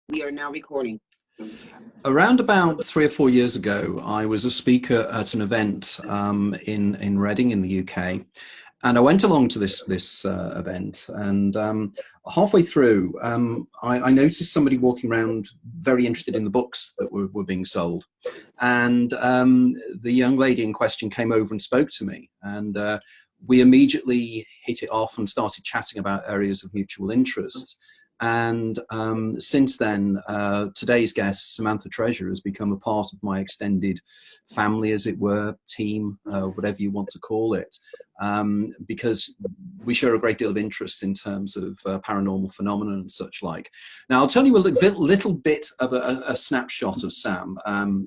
We are now recording. Around about 3 or 4 years ago, I was a speaker at an event in Reading in the UK, and I went along to this event, and halfway through, I noticed somebody walking around very interested in the books that were being sold, and the young lady in question came over and spoke to me, and we immediately hit it off and started chatting about areas of mutual interest. And since then, today's guest, Samantha Treasure, has become a part of my extended family, as it were, team, whatever you want to call it, because we share a great deal of interest in terms of paranormal phenomena and such like. Now, I'll tell you a little bit of a snapshot of Sam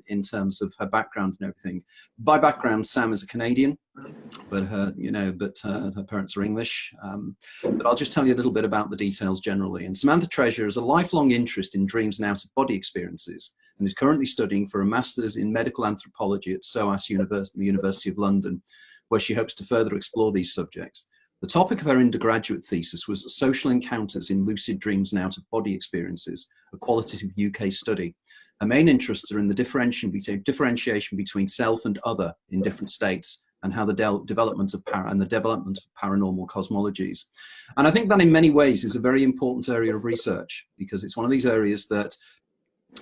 in terms of her background and everything. By background, Sam is a Canadian, but her parents are English. But I'll just tell you a little bit about the details generally. And Samantha Treasure has a lifelong interest in dreams and out-of-body experiences, and is currently studying for a master's in Medical Anthropology at SOAS University, the University of London, where she hopes to further explore these subjects. The topic of her undergraduate thesis was social encounters in lucid dreams and out-of-body experiences, a qualitative UK study. Her main interests are in the differentiation between self and other in different states, and how the development of paranormal cosmologies. And I think that in many ways is a very important area of research, because it's one of these areas that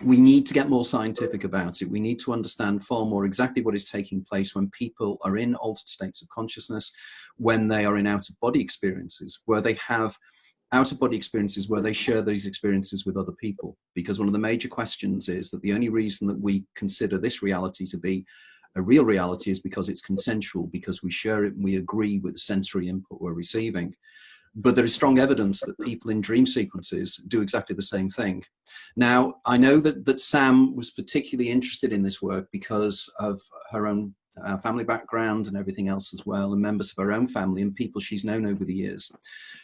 we need to get more scientific about it. We need to understand far more exactly what is taking place when people are in altered states of consciousness, when they are in out-of-body experiences, where they have out-of-body experiences where they share these experiences with other people. Because one of the major questions is that the only reason that we consider this reality to be a real reality is because it's consensual, because we share it and we agree with the sensory input we're receiving. But there is strong evidence that people in dream sequences do exactly the same thing. Now, I know that Sam was particularly interested in this work because of her own family background and everything else as well, and members of her own family and people she's known over the years.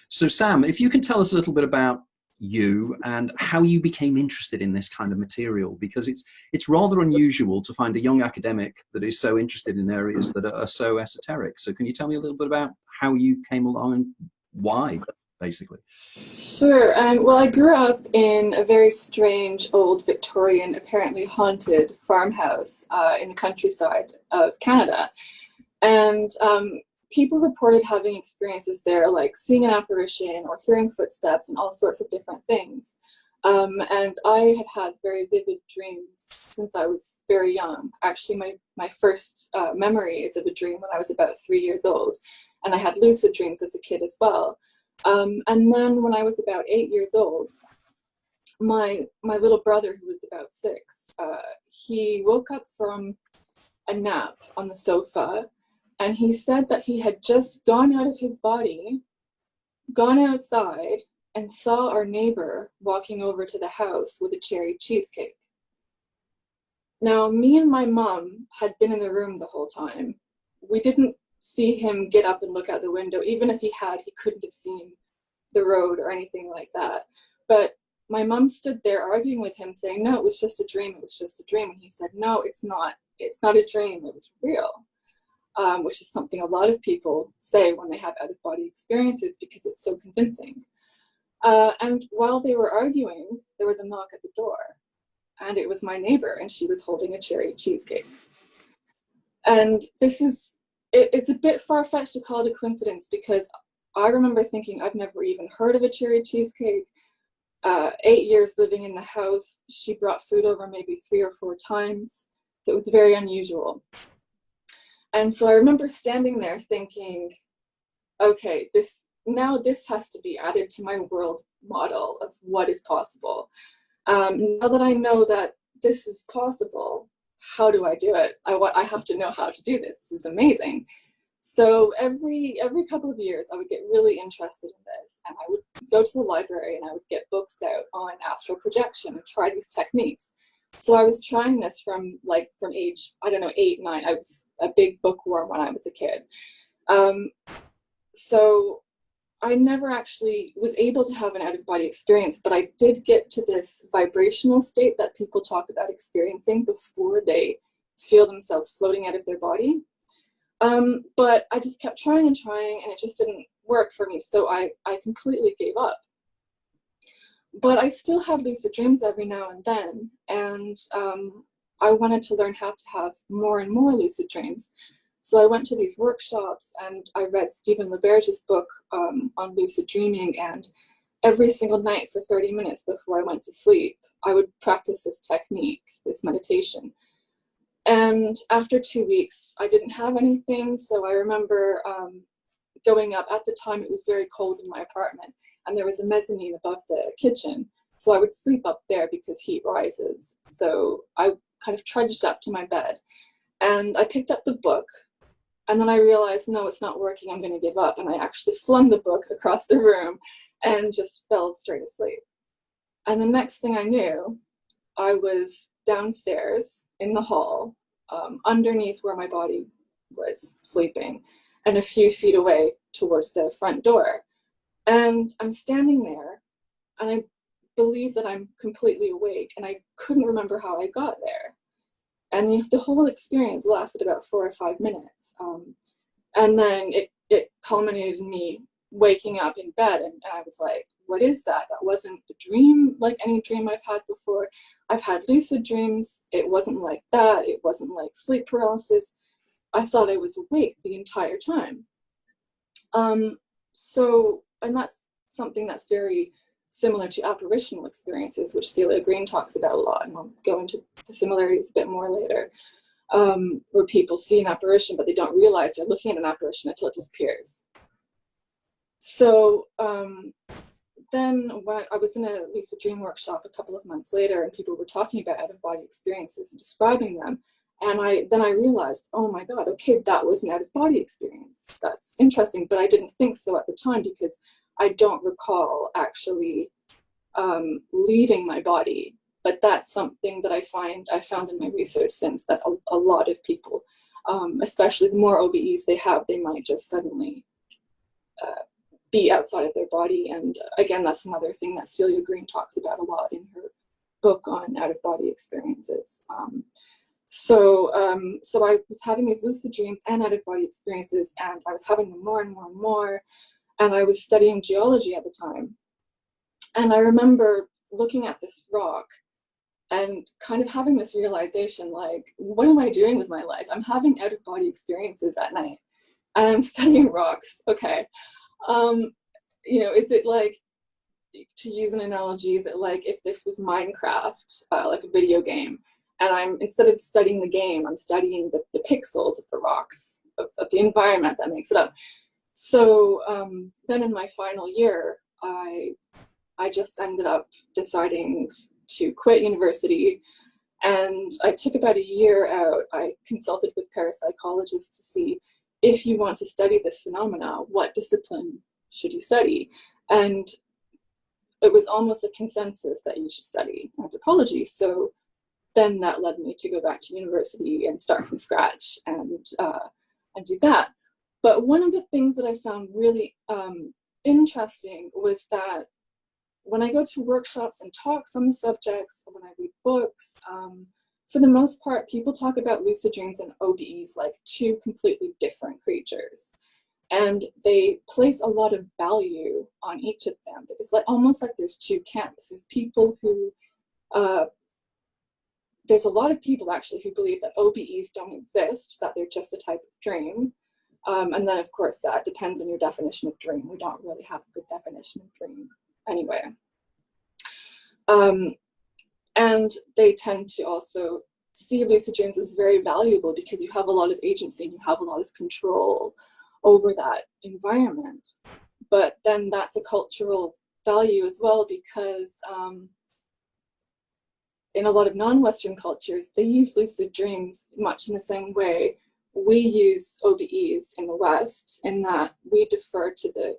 So Sam, if you can tell us a little bit about you and how you became interested in this kind of material, because it's rather unusual to find a young academic that is so interested in areas that are so esoteric. So can you tell me a little bit about how you came along and why, basically? Sure. Well, I grew up in a very strange old Victorian, apparently haunted farmhouse in the countryside of Canada. And people reported having experiences there, like seeing an apparition or hearing footsteps and all sorts of different things. And I had very vivid dreams since I was very young. Actually, my first memory is of a dream when I was about 3 years old. And I had lucid dreams as a kid as well. And then when I was about 8 years old, my little brother, who was about 6, he woke up from a nap on the sofa, and he said that he had just gone out of his body, gone outside, and saw our neighbor walking over to the house with a cherry cheesecake. Now, me and my mom had been in the room the whole time. We didn't see him get up and look out the window. Even if he had, he couldn't have seen the road or anything like that. But my mom stood there arguing with him, saying, no, it was just a dream, it was just a dream. And he said, no, it's not a dream, it was real. Which is something a lot of people say when they have out-of-body experiences, because it's so convincing. And while they were arguing, there was a knock at the door, and it was my neighbor, and she was holding a cherry cheesecake. And it's a bit far-fetched to call it a coincidence, because I remember thinking, I've never even heard of a cherry cheesecake. 8 years living in the house, she brought food over maybe 3 or 4 times, so it was very unusual. And so I remember standing there thinking, okay, this has to be added to my world model of what is possible. Now that I know that this is possible, how do I do it? I have to know how to do this. This is amazing. So every couple of years, I would get really interested in this, and I would go to the library and I would get books out on astral projection and try these techniques. So I was trying this from age, I don't know, 8, 9. I was a big bookworm when I was a kid. So I never actually was able to have an out-of-body experience, but I did get to this vibrational state that people talk about experiencing before they feel themselves floating out of their body. But I just kept trying and trying, and it just didn't work for me. So I completely gave up. but I still had lucid dreams every now and then, and I wanted to learn how to have more and more lucid dreams. So I went to these workshops and I read Stephen LaBerge's book on lucid dreaming, and every single night for 30 minutes before I went to sleep, I would practice this technique, this meditation. And after 2 weeks, I didn't have anything. So I remember going up. At the time, it was very cold in my apartment, and there was a mezzanine above the kitchen. So I would sleep up there because heat rises. So I kind of trudged up to my bed, and I picked up the book. And then I realized, no, it's not working. I'm going to give up. And I actually flung the book across the room and just fell straight asleep. And the next thing I knew, I was downstairs in the hall, underneath where my body was sleeping, and a few feet away towards the front door. And I'm standing there, and I believe that I'm completely awake, and I couldn't remember how I got there. And the whole experience lasted about 4 or 5 minutes. And then it culminated in me waking up in bed, and I was like, what is that? That wasn't a dream like any dream I've had before. I've had lucid dreams. It wasn't like that. It wasn't like sleep paralysis. I thought I was awake the entire time. And that's something that's very similar to apparitional experiences, which Celia Green talks about a lot, and I'll go into the similarities a bit more later, where people see an apparition, but they don't realize they're looking at an apparition until it disappears. So then when I was in a lucid dream workshop a couple of months later, and people were talking about out-of-body experiences and describing them, and then I realized, oh my God, okay, that was an out-of-body experience. That's interesting, but I didn't think so at the time because I don't recall actually leaving my body. But that's something that I found in my research since, that a lot of people, especially the more OBEs they have, they might just suddenly be outside of their body. And again, that's another thing that Celia Green talks about a lot in her book on out-of-body experiences. So I was having these lucid dreams and out-of-body experiences, and I was having them more and more and more. And I was studying geology at the time. And I remember looking at this rock and kind of having this realization, like, what am I doing with my life? I'm having out-of-body experiences at night, and I'm studying rocks. Okay. Is it like, to use an analogy, is it like if this was Minecraft, like a video game, and instead of studying the game, I'm studying the pixels of the rocks, of the environment that makes it up. So then in my final year, I just ended up deciding to quit university, and I took about a year out. I consulted with parapsychologists to see, if you want to study this phenomena, what discipline should you study? And it was almost a consensus that you should study anthropology. So then that led me to go back to university and start from scratch and do that. But one of the things that I found really interesting was that when I go to workshops and talks on the subjects, when I read books, for the most part, people talk about lucid dreams and OBEs like two completely different creatures. And they place a lot of value on each of them. It's like almost like there's two camps. There's people who, there's a lot of people actually who believe that OBEs don't exist, that they're just a type of dream. And then, of course, that depends on your definition of dream. We don't really have a good definition of dream anyway. And they tend to also see lucid dreams as very valuable because you have a lot of agency and you have a lot of control over that environment. But then that's a cultural value as well, because in a lot of non-Western cultures, they use lucid dreams much in the same way we use OBEs in the West, in that we defer to the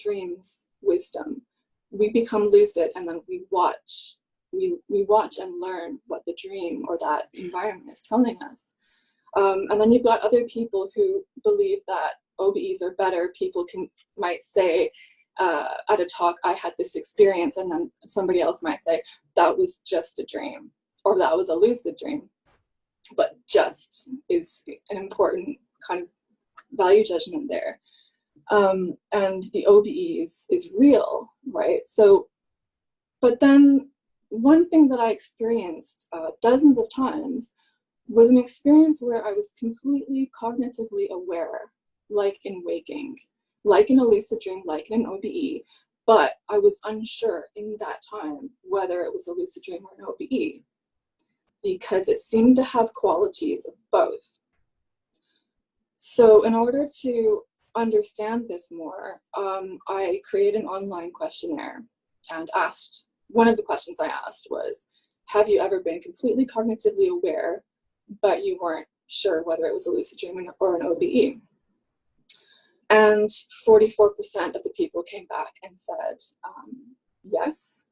dream's wisdom. We become lucid, and then we watch and learn what the dream or that environment is telling us. And then you've got other people who believe that OBEs are better. People might say at a talk, I had this experience, and then somebody else might say, that was just a dream, or that was a lucid dream. But just is an important kind of value judgment there. And the OBE is real, right? So But then one thing that I experienced dozens of times was an experience where I was completely cognitively aware, like in waking, like in a lucid dream, like in an OBE, but I was unsure in that time whether it was a lucid dream or an OBE, because it seemed to have qualities of both. So in order to understand this more, I created an online questionnaire and asked, one of the questions I asked was, have you ever been completely cognitively aware, but you weren't sure whether it was a lucid dream or an OBE? And 44% of the people came back and said yes.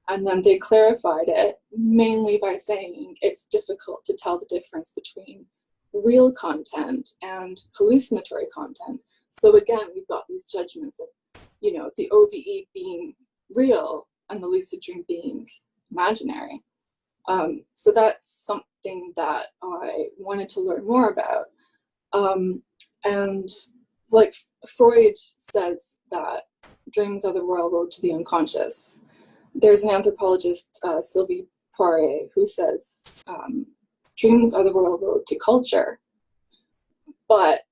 And then they clarified it mainly by saying it's difficult to tell the difference between real content and hallucinatory content. So again, we've got these judgments of, you know, the OBE being real and the lucid dream being imaginary. So that's something that I wanted to learn more about. And like Freud says that dreams are the royal road to the unconscious. There's an anthropologist, Sylvie Poirier, who says dreams are the royal road to culture. But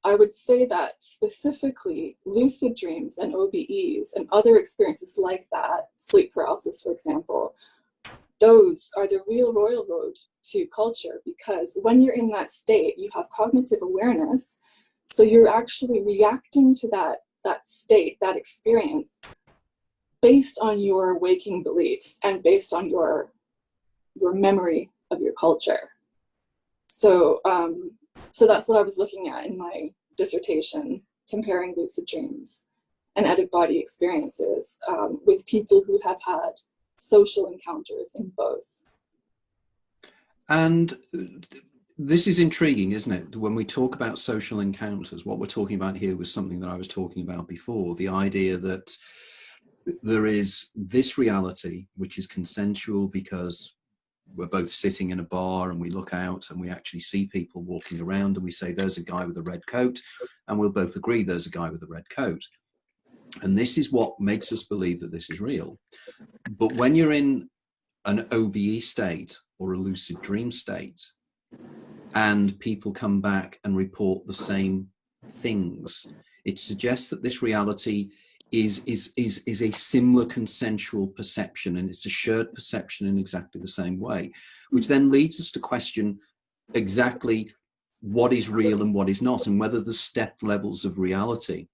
I would say that specifically lucid dreams and OBEs and other experiences like that, sleep paralysis, for example, those are the real royal road to culture, because when you're in that state, you have cognitive awareness. So you're actually reacting to that state, that experience, based on your waking beliefs and based on your memory of your culture. So, so that's what I was looking at in my dissertation, comparing lucid dreams and out-of-body experiences with people who have had social encounters in both. And this is intriguing, isn't it? When we talk about social encounters, what we're talking about here was something that I was talking about before, the idea that there is this reality, which is consensual because we're both sitting in a bar and we look out and we actually see people walking around and we say, there's a guy with a red coat, and we'll both agree there's a guy with a red coat. And this is what makes us believe that this is real. But when you're in an OBE state or a lucid dream state, and people come back and report the same things, it suggests that this reality is a similar consensual perception, and it's a shared perception in exactly the same way, which then leads us to question exactly what is real and what is not, and whether there's step levels of reality.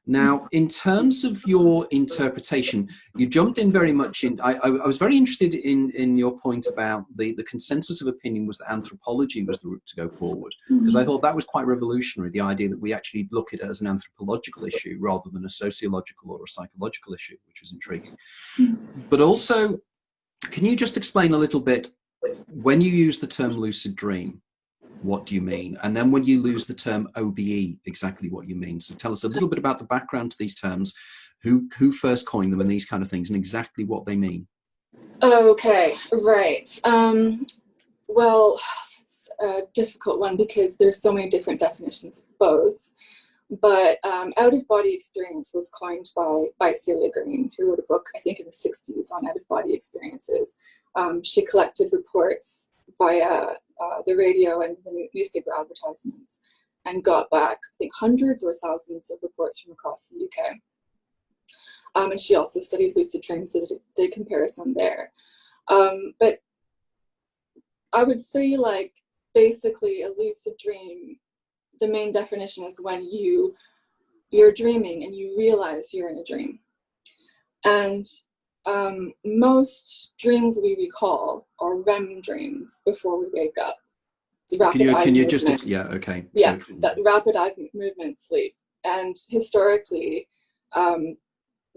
Now, in terms of your interpretation, you jumped in very much in, I was very interested in your point about the consensus of opinion was that anthropology was the route to go forward, because I thought that was quite revolutionary, the idea that we actually look at it as an anthropological issue rather than a sociological or a psychological issue, which was intriguing. But also, can you just explain a little bit, when you use the term lucid dream, what do you mean? And then when you lose the term OBE, exactly what you mean. So tell us a little bit about the background to these terms, who first coined them and these kind of things, and exactly what they mean. Okay, right. Well, it's a difficult one because there's so many different definitions of both. But out-of-body experience was coined by Celia Green, who wrote a book, I think in the 60s, on out-of-body experiences. She collected reports via the radio and the newspaper advertisements and got back, I think, hundreds or thousands of reports from across the UK. And she also studied lucid dreams, so did comparison there. But I would say, like, basically a lucid dream, the main definition is when you're dreaming and you realize you're in a dream. And most dreams we recall are REM dreams before we wake up. Can you just, yeah, okay. Yeah, that rapid eye movement sleep. And historically,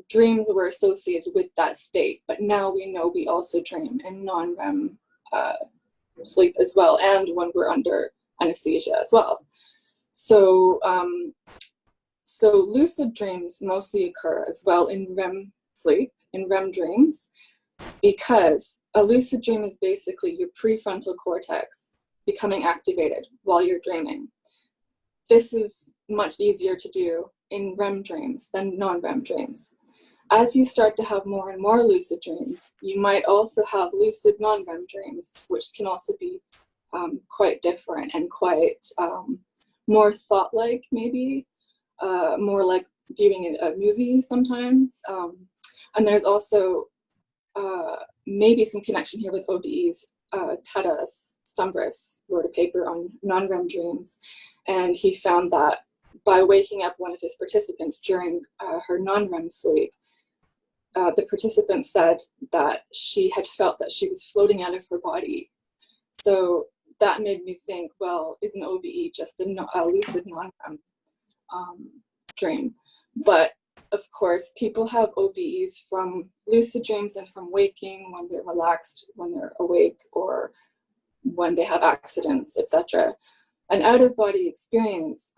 dreams were associated with that state, but now we know we also dream in non-REM sleep as well, and when we're under anesthesia as well. So, so lucid dreams mostly occur as well in REM sleep, in REM dreams, because a lucid dream is basically your prefrontal cortex becoming activated while you're dreaming. This is much easier to do in REM dreams than non-REM dreams. as you start to have more and more lucid dreams, you might also have lucid non-REM dreams, which can also be quite different and quite more thought-like, maybe, more like viewing a movie sometimes. And there's also maybe some connection here with OBE's Tadas Stumbris wrote a paper on non-REM dreams, and he found that by waking up one of his participants during her non-REM sleep, the participant said that she had felt that she was floating out of her body. So that made me think, well, isn't OBE just a lucid non-REM dream? But of course, people have OBEs from lucid dreams and from waking, when they're relaxed, when they're awake, or when they have accidents, etc. An out-of-body experience.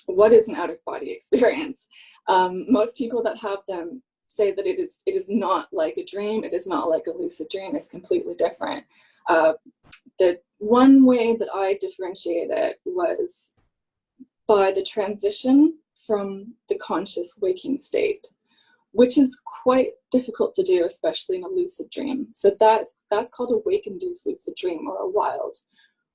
What is an out-of-body experience? Most people that have them say that it is not like a dream. It is not like a lucid dream. It's completely different. The one way that I differentiate it was by the transition from the conscious waking state, which is quite difficult to do, especially in a lucid dream. So that's called a wake-induced lucid dream, or a wild,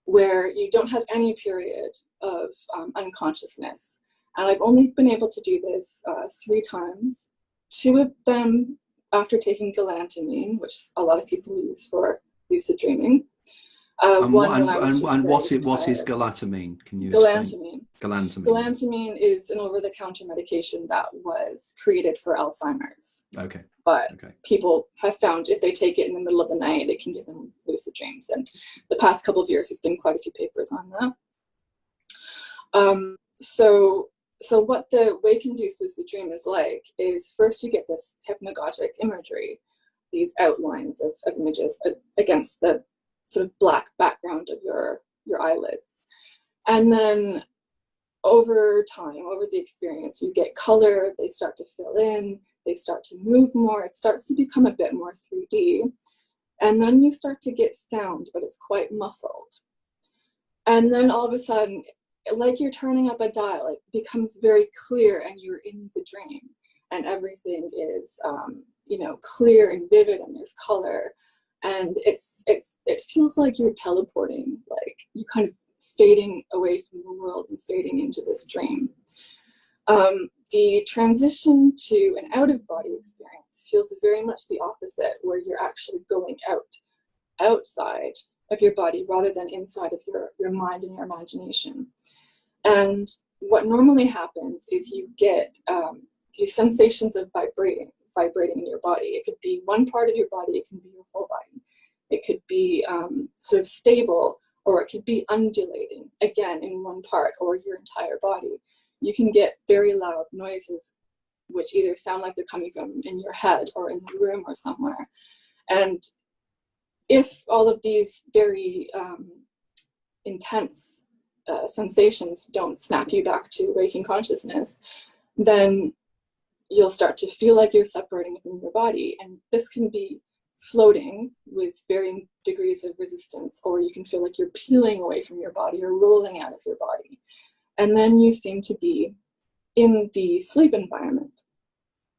where you don't have any period of unconsciousness. And I've only been able to do this 3 times, 2 of them after taking galantamine, which a lot of people use for lucid dreaming. What is galantamine? Can you explain? Galantamine. Galantamine is an over-the-counter medication that was created for Alzheimer's. Okay. But people have found if they take it in the middle of the night, it can give them lucid dreams. And the past couple of years, there's been quite a few papers on that. So what the wake-induced lucid dream is like is, first you get this hypnagogic imagery, these outlines of images against the sort of black background of your eyelids. And then over time, over the experience, you get color, they start to fill in, they start to move more, it starts to become a bit more 3D. And then you start to get sound, but it's quite muffled. And then all of a sudden, like you're turning up a dial, it becomes very clear and you're in the dream. And everything is, clear and vivid, and there's color. And it feels like you're teleporting, like you kind of fading away from the world and fading into this dream. The transition to an out-of-body experience feels very much the opposite, where you're actually going outside of your body rather than inside of your mind and your imagination. And what normally happens is you get these sensations of vibrating in your body. It could be one part of your body, it can be your whole body. It could be sort of stable, or it could be undulating, again, in one part or your entire body. You can get very loud noises, which either sound like they're coming from in your head or in the room or somewhere. And if all of these very intense sensations don't snap you back to waking consciousness, then you'll start to feel like you're separating from your body. And this can be floating with varying degrees of resistance, or you can feel like you're peeling away from your body or rolling out of your body. And then you seem to be in the sleep environment,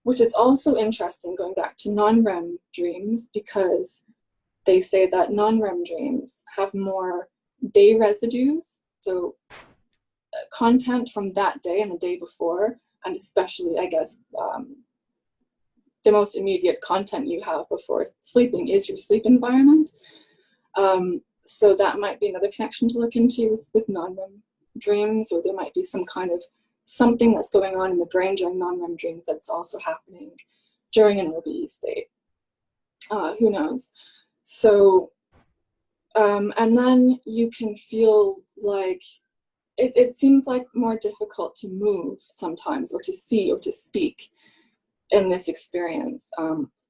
which is also interesting, going back to non-REM dreams, because they say that non-REM dreams have more day residues, so content from that day and the day before, and especially, I guess, the most immediate content you have before sleeping is your sleep environment. So that might be another connection to look into with non-REM dreams, or there might be some kind of something that's going on in the brain during non-REM dreams that's also happening during an OBE state. Who knows? So, and then you can feel like it seems like more difficult to move sometimes, or to see, or to speak in this experience,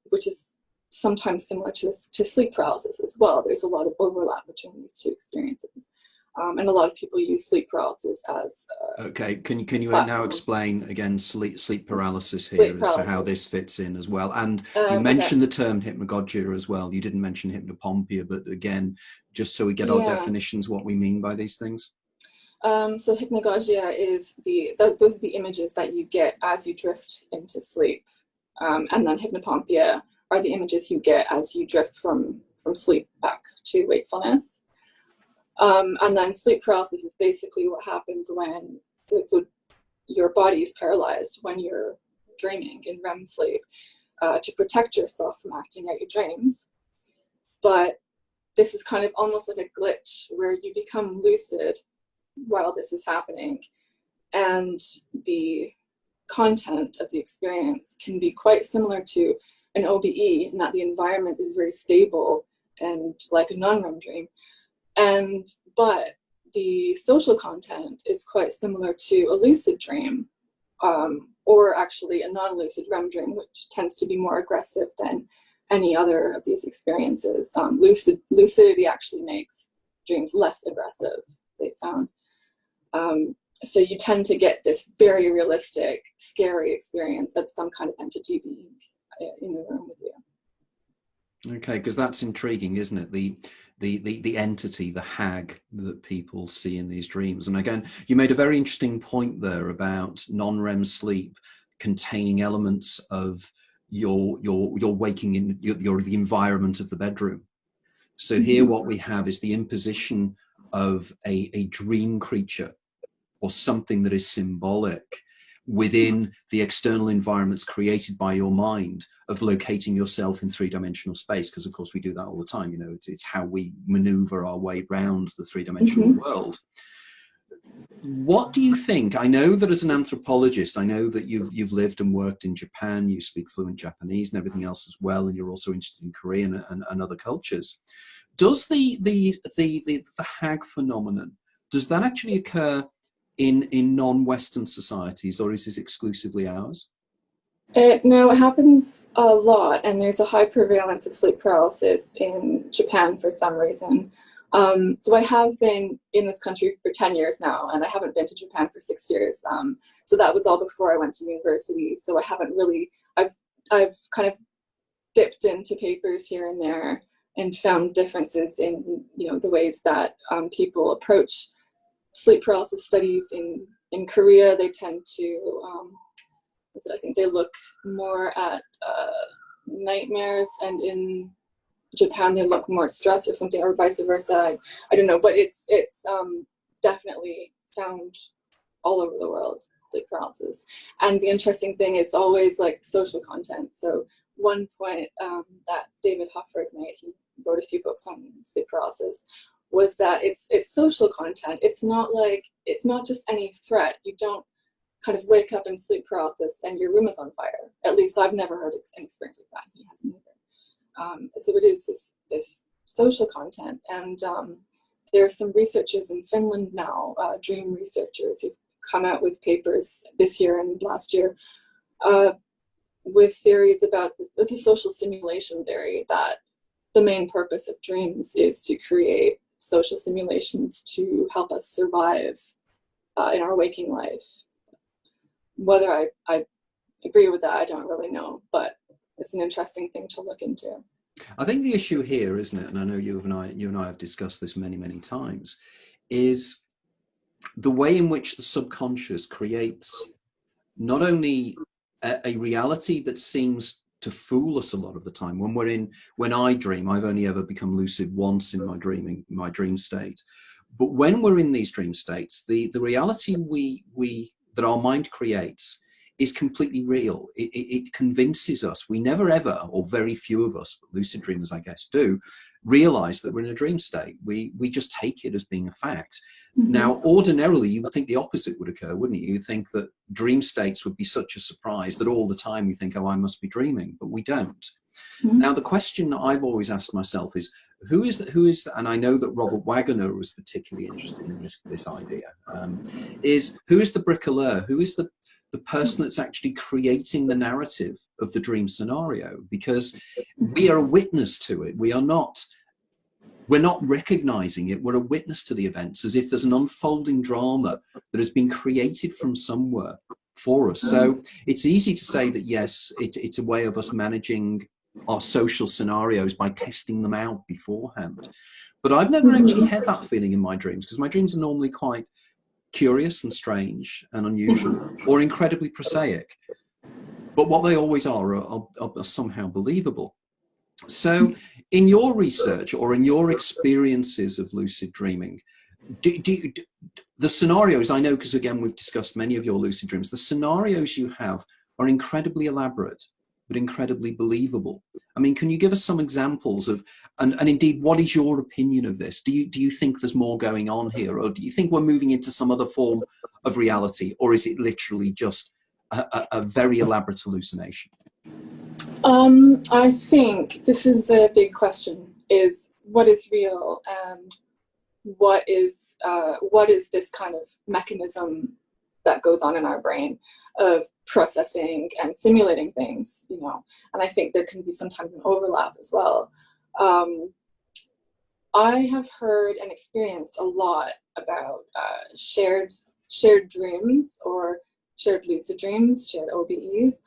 which is sometimes similar to sleep paralysis as well. There's a lot of overlap between these two experiences. And a lot of people use sleep paralysis as okay, can you now explain again sleep paralysis here, as to how this fits in as well? And you mentioned the term hypnagogia as well. You didn't mention hypnopompia, but again, just so we get our definitions, what we mean by these things. So hypnagogia is those are the images that you get as you drift into sleep. And then hypnopompia are the images you get as you drift from sleep back to wakefulness. And then sleep paralysis is basically what happens when, so your body is paralyzed when you're dreaming in REM sleep to protect yourself from acting out your dreams. But this is kind of almost like a glitch where you become lucid while this is happening, and the content of the experience can be quite similar to an OBE in that the environment is very stable and like a non-REM dream, but the social content is quite similar to a lucid dream, or actually a non-lucid REM dream, which tends to be more aggressive than any other of these experiences. Lucidity actually makes dreams less aggressive, they found. So you tend to get this very realistic, scary experience of some kind of entity being in the room with you. Okay, because that's intriguing, isn't it? The entity, the hag that people see in these dreams. And again, you made a very interesting point there about non-REM sleep containing elements of your waking in the environment of the bedroom. So here what we have is the imposition of a dream creature or something that is symbolic within the external environments created by your mind of locating yourself in three-dimensional space, because of course we do that all the time. You know, it's how we maneuver our way around the three-dimensional world. What do you think? I know that as an anthropologist, I know that you've lived and worked in Japan, you speak fluent Japanese and everything else as well, and you're also interested in Korean and other cultures. Does the hag phenomenon, does that actually occur in non-Western societies, or is this exclusively ours? No, it happens a lot, and there's a high prevalence of sleep paralysis in Japan for some reason. So I have been in this country for 10 years now, and I haven't been to Japan for 6 years. So that was all before I went to university. So I haven't really, I've kind of dipped into papers here and there and found differences in, you know, the ways that people approach sleep paralysis studies. In Korea, they tend to, I think they look more at nightmares, and in Japan they look more at stress or something, or vice versa. I don't know, but it's definitely found all over the world, sleep paralysis. And the interesting thing, it's always like social content. So one point that David Hufford made, he wrote a few books on sleep paralysis, was that it's social content. It's not just any threat. You don't kind of wake up in sleep paralysis and your room is on fire. At least I've never heard an experience like that. He hasn't either. So it is this social content. And there are some researchers in Finland now, dream researchers, who've come out with papers this year and last year with theories about the social simulation theory, that the main purpose of dreams is to create social simulations to help us survive in our waking life. Whether I agree with that, I don't really know, but it's an interesting thing to look into. I think the issue here, isn't it, and I know you and I have discussed this many, many times, is the way in which the subconscious creates not only a reality that seems to fool us a lot of the time. When I dream, I've only ever become lucid once in my dream state. But when we're in these dream states, the reality that our mind creates is completely real. It convinces us. We never ever, or very few of us, but lucid dreamers I guess do, realize that we're in a dream state. We just take it as being a fact. Now, ordinarily, you would think the opposite would occur, wouldn't you? You'd think that dream states would be such a surprise that all the time we think, oh, I must be dreaming, but we don't. Now, the question that I've always asked myself is, who is, and I know that Robert Waggoner was particularly interested in this idea, is who is the bricoleur? Who is the person that's actually creating the narrative of the dream scenario? Because we are a witness to it. We're not recognizing it. We're a witness to the events, as if there's an unfolding drama that has been created from somewhere for us. So it's easy to say that, yes, it's a way of us managing our social scenarios by testing them out beforehand. But I've never actually had that feeling in my dreams, because my dreams are normally quite curious and strange and unusual, or incredibly prosaic. But what they always are somehow believable. So in your research or in your experiences of lucid dreaming, the scenarios, I know because again we've discussed many of your lucid dreams, the scenarios you have are incredibly elaborate but incredibly believable. I mean, can you give us some examples of, and indeed, what is your opinion of this? Do you think there's more going on here, or do you think we're moving into some other form of reality, or is it literally just a very elaborate hallucination? I think this is the big question, is what is real, and what is this kind of mechanism that goes on in our brain of processing and simulating things, you know? And I think there can be sometimes an overlap as well. I have heard and experienced a lot about shared dreams, or shared lucid dreams, shared OBEs.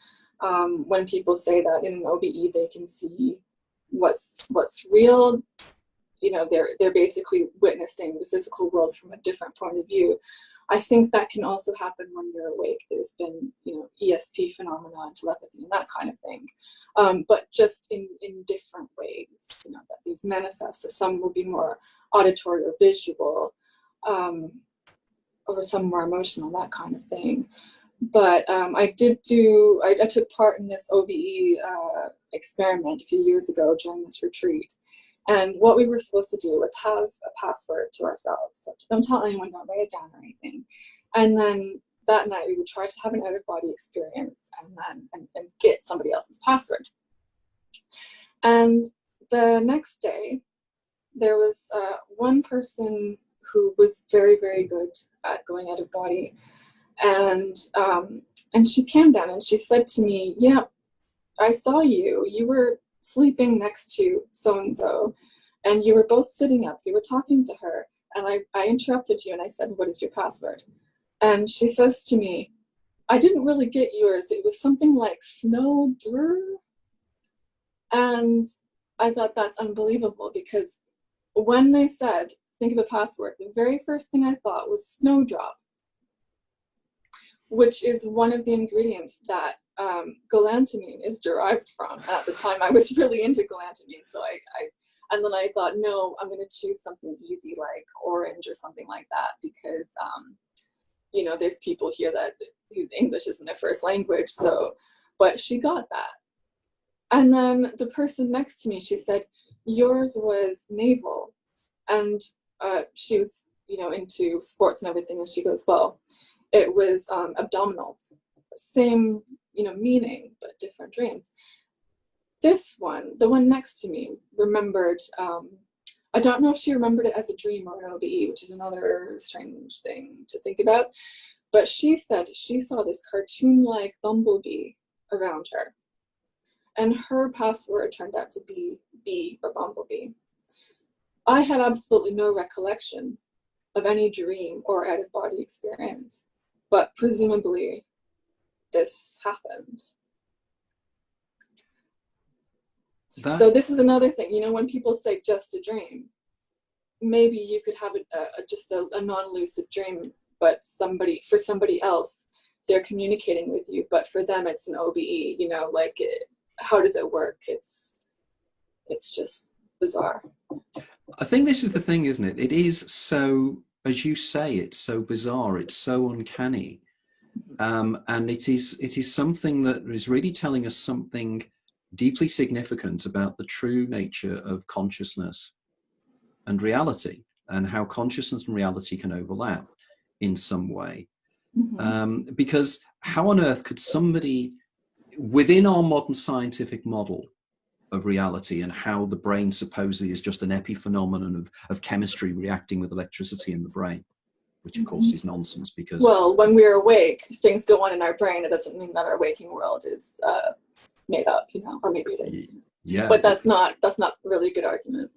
When people say that in an OBE they can see what's real, you know, they're basically witnessing the physical world from a different point of view. I think that can also happen when you're awake. There's been, you know, ESP phenomena and telepathy and that kind of thing, but just in different ways, you know, that these manifest. So some will be more auditory or visual, or some more emotional, that kind of thing. But I took part in this OBE experiment a few years ago during this retreat. And what we were supposed to do was have a password to ourselves. So don't tell anyone, don't write it down or anything. And then that night we would try to have an out-of-body experience and get somebody else's password. And the next day, there was one person who was very, very good at going out of body. And she came down and she said to me, yeah, I saw you. You were sleeping next to so-and-so, and you were both sitting up. You were talking to her. And I interrupted you and I said, what is your password? And she says to me, I didn't really get yours. It was something like Snow Drew. And I thought that's unbelievable, because when they said, think of a password, the very first thing I thought was snowdrop, which is one of the ingredients that galantamine is derived from. At the time, I was really into galantamine, so and then I thought, no, I'm going to choose something easy like orange or something like that, because you know, there's people here that English isn't their first language. So, but she got that. And then the person next to me, she said, yours was navel, and she was, you know, into sports and everything, and she goes, well, it was abdominals. Same, you know, meaning, but different dreams. This one, the one next to me, remembered, I don't know if she remembered it as a dream or an OBE, which is another strange thing to think about, but she said she saw this cartoon-like bumblebee around her, and her password turned out to be bee or bumblebee. I had absolutely no recollection of any dream or out-of-body experience, but presumably this happened. So this is another thing, you know, when people say just a dream, maybe you could have just a non-lucid dream, but for somebody else, they're communicating with you, but for them it's an OBE, you know, like how does it work? It's just bizarre. I think this is the thing, isn't it? It is so, as you say, it's so bizarre, it's so uncanny. And it is something that is really telling us something deeply significant about the true nature of consciousness and reality, and how consciousness and reality can overlap in some way. Mm-hmm. Because how on earth could somebody within our modern scientific model of reality, and how the brain supposedly is just an epiphenomenon of chemistry reacting with electricity in the brain, which of course is nonsense, because, well, when we're awake, things go on in our brain. It doesn't mean that our waking world is made up, you know, or maybe it is. Yeah. But that's not really a good argument.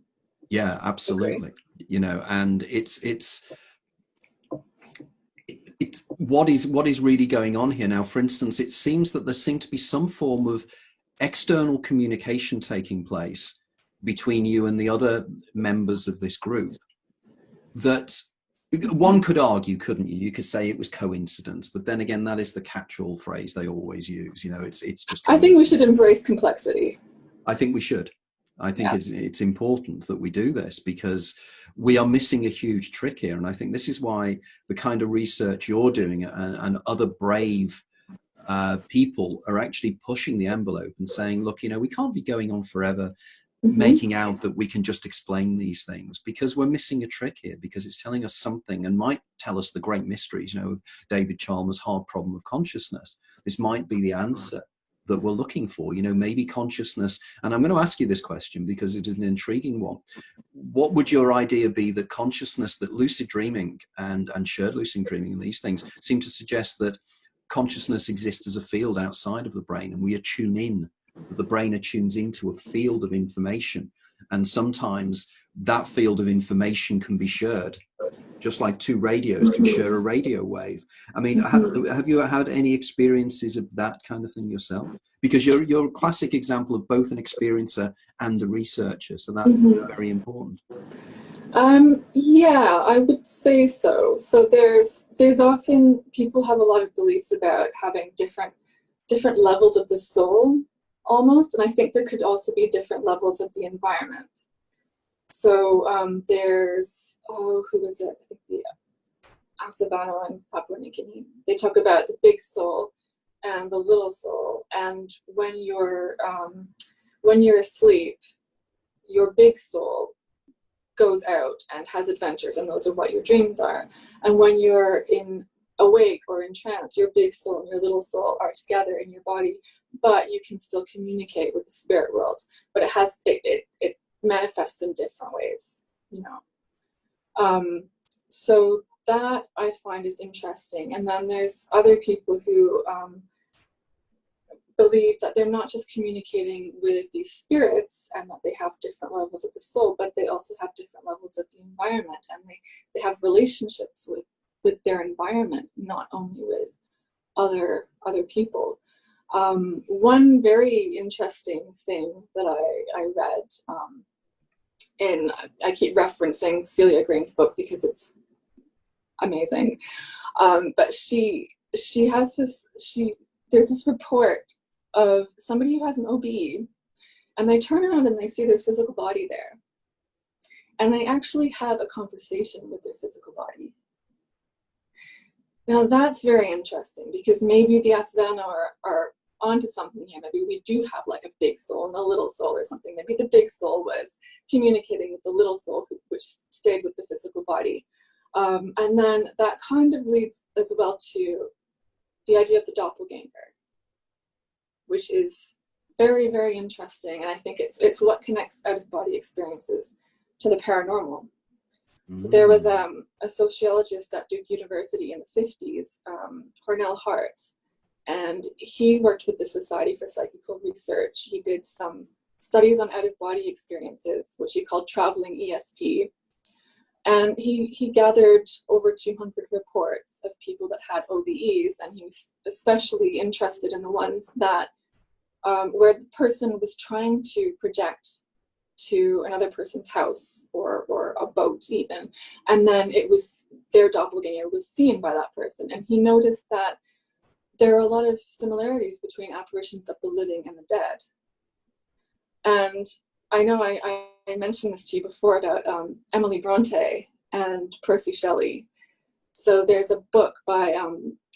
Yeah, absolutely. Okay. You know, and it's what is really going on here now. For instance, it seems that there seemed to be some form of external communication taking place between you and the other members of this group that One could argue, couldn't you? You could say it was coincidence, but then again, that is the catch-all phrase they always use. You know, it's just. I think we should embrace complexity. I think we should. I think Yeah. it's important that we do this, because we are missing a huge trick here. And I think this is why the kind of research you're doing and other brave people are actually pushing the envelope and saying, look, you know, we can't be going on forever making out that we can just explain these things, because we're missing a trick here, because it's telling us something and might tell us the great mysteries, you know, of David Chalmers' hard problem of consciousness. This might be the answer that we're looking for. You know, maybe consciousness, and I'm going to ask you this question because it is an intriguing one. What would your idea be that consciousness, that lucid dreaming and shared lucid dreaming and these things seem to suggest that consciousness exists as a field outside of the brain, and we attune in, that the brain attunes into a field of information, and sometimes that field of information can be shared, just like two radios can share a radio wave. I mean, have you had any experiences of that kind of thing yourself? Because you're a classic example of both an experiencer and a researcher, so that's very important. Yeah, I would say so. So there's often, people have a lot of beliefs about having different levels of the soul, almost, and I think there could also be different levels of the environment. So there's, who was it? I think the Asavano and Papua New Guinea. They talk about the big soul and the little soul, and when you're asleep, your big soul goes out and has adventures, and those are what your dreams are. And when you're awake or in trance, your big soul and your little soul are together in your body, but you can still communicate with the spirit world. But it manifests in different ways, you know. So that I find is interesting. And then there's other people who believe that they're not just communicating with these spirits and that they have different levels of the soul, but they also have different levels of the environment, and they have relationships with their environment, not only with other people. One very interesting thing that I read, and I keep referencing Celia Green's book because it's amazing, but she has there's this report of somebody who has an OBE, and they turn around and they see their physical body there, and they actually have a conversation with their physical body. Now that's very interesting, because maybe the Asvana are onto something here. Maybe we do have like a big soul and a little soul or something. Maybe the big soul was communicating with the little soul, which stayed with the physical body. And then that kind of leads as well to the idea of the doppelganger, which is very, very interesting. And I think it's what connects out-of-body experiences to the paranormal. So there was a sociologist at Duke University in the 50s, Cornell Hart, and he worked with the Society for Psychical Research. He did some studies on out-of-body experiences, which he called traveling ESP. And he gathered over 200 reports of people that had OBEs, and he was especially interested in the ones that where the person was trying to project to another person's house or a boat even, and then it was their doppelganger was seen by that person. And he noticed that there are a lot of similarities between apparitions of the living and the dead. And I know I mentioned this to you before about Emily Bronte and Percy Shelley. So there's a book by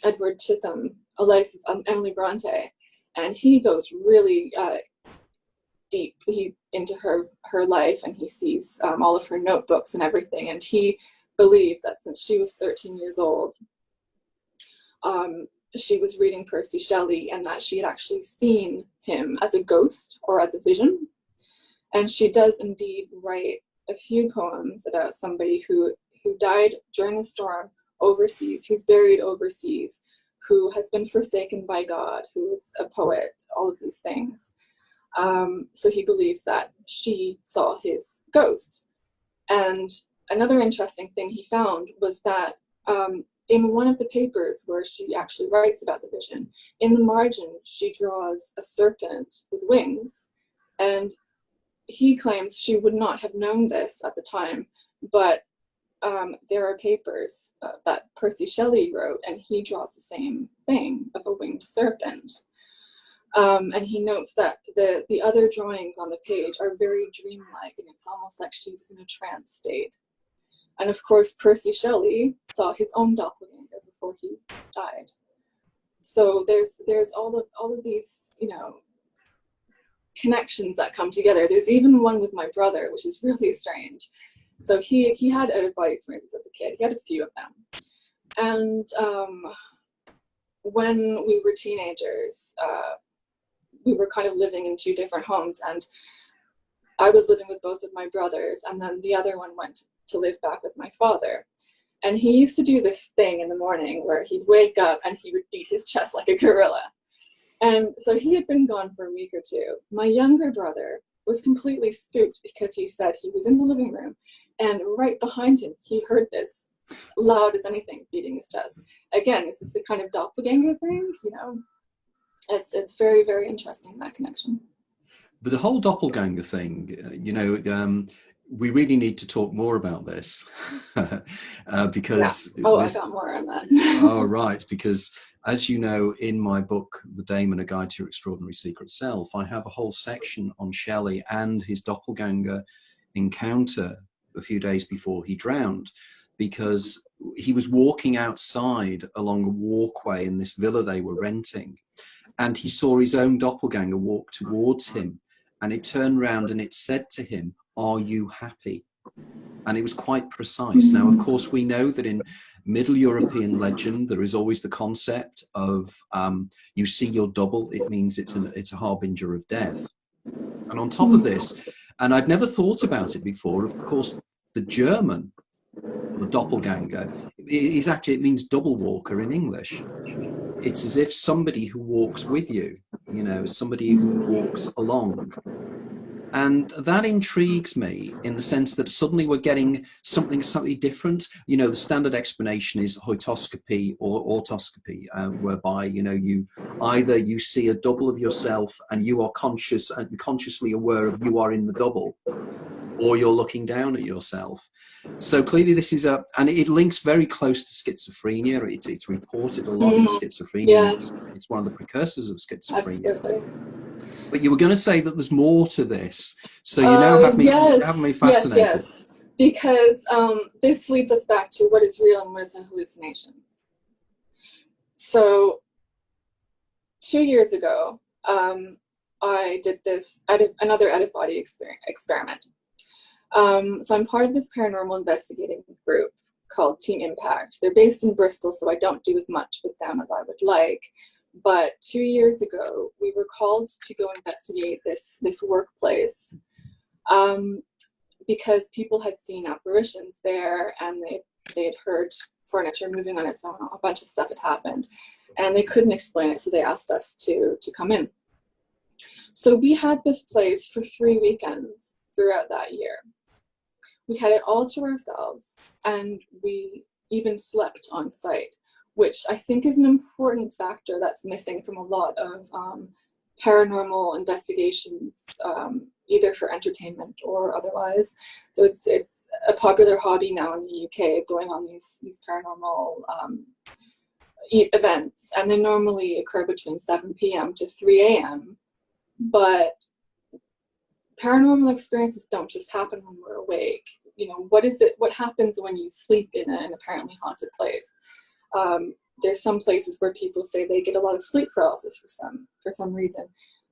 Edward Chitham, A Life of Emily Bronte, and he goes really deep into her life, and he sees all of her notebooks and everything, and he believes that since she was 13 years old, she was reading Percy Shelley, and that she had actually seen him as a ghost or as a vision. And she does indeed write a few poems about somebody who died during a storm overseas, who's buried overseas, who has been forsaken by God, who is a poet, all of these things. So he believes that she saw his ghost. And another interesting thing he found was that in one of the papers where she actually writes about the vision, in the margin she draws a serpent with wings, and he claims she would not have known this at the time, but there are papers that Percy Shelley wrote, and he draws the same thing of a winged serpent. And he notes that the other drawings on the page are very dreamlike, and it's almost like she was in a trance state. And of course, Percy Shelley saw his own doppelganger before he died. So there's all of these, you know, connections that come together. There's even one with my brother, which is really strange. So he had out-of-body experiences as a kid. He had a few of them. And when we were teenagers, we were kind of living in two different homes, and I was living with both of my brothers, and then the other one went to live back with my father. And he used to do this thing in the morning where he'd wake up and he would beat his chest like a gorilla. And so he had been gone for a week or two. My younger brother was completely spooked because he said he was in the living room, and right behind him, he heard this loud as anything beating his chest. Again, this is the kind of doppelganger thing, you know. It's very, very interesting, that connection. The whole doppelganger thing, you know, we really need to talk more about this because... Yeah. Oh, I got more on that. Oh, right, because as you know, in my book, The Daemon, A Guide to Your Extraordinary Secret Self, I have a whole section on Shelley and his doppelganger encounter a few days before he drowned, because he was walking outside along a walkway in this villa they were renting, and he saw his own doppelganger walk towards him, and it turned round and it said to him, "Are you happy?" And it was quite precise. Now, of course, we know that in Middle European legend, there is always the concept of you see your double, it means it's a harbinger of death. And on top of this, and I'd never thought about it before, of course, the German, the doppelganger, is actually, it means double walker in English. It's as if somebody who walks with you, you know, somebody who walks along. And that intrigues me in the sense that suddenly we're getting something slightly different. You know, the standard explanation is hoitoscopy or autoscopy, whereby, you know, you see a double of yourself and you are conscious and consciously aware of you are in the double, or you're looking down at yourself. So clearly this is and it links very close to schizophrenia. It's reported a lot in schizophrenia. Yeah. It's one of the precursors of schizophrenia. Absolutely. But you were going to say that there's more to this. So you now have me fascinated. Yes. Because this leads us back to what is real and what is a hallucination. So 2 years ago, I did another out-of-body experiment. So I'm part of this paranormal investigating group called Team Impact. They're based in Bristol, so I don't do as much with them as I would like. But 2 years ago, we were called to go investigate this workplace because people had seen apparitions there, and they had heard furniture moving on its own. A bunch of stuff had happened, and they couldn't explain it, so they asked us to come in. So we had this place for 3 weekends throughout that year. We had it all to ourselves, and we even slept on site, which I think is an important factor that's missing from a lot of paranormal investigations, either for entertainment or otherwise. So it's a popular hobby now in the UK, going on these paranormal events, and they normally occur between 7 p.m. to 3 a.m. But paranormal experiences don't just happen when we're awake. You know, what happens when you sleep in an apparently haunted place? There's some places where people say they get a lot of sleep paralysis for some reason.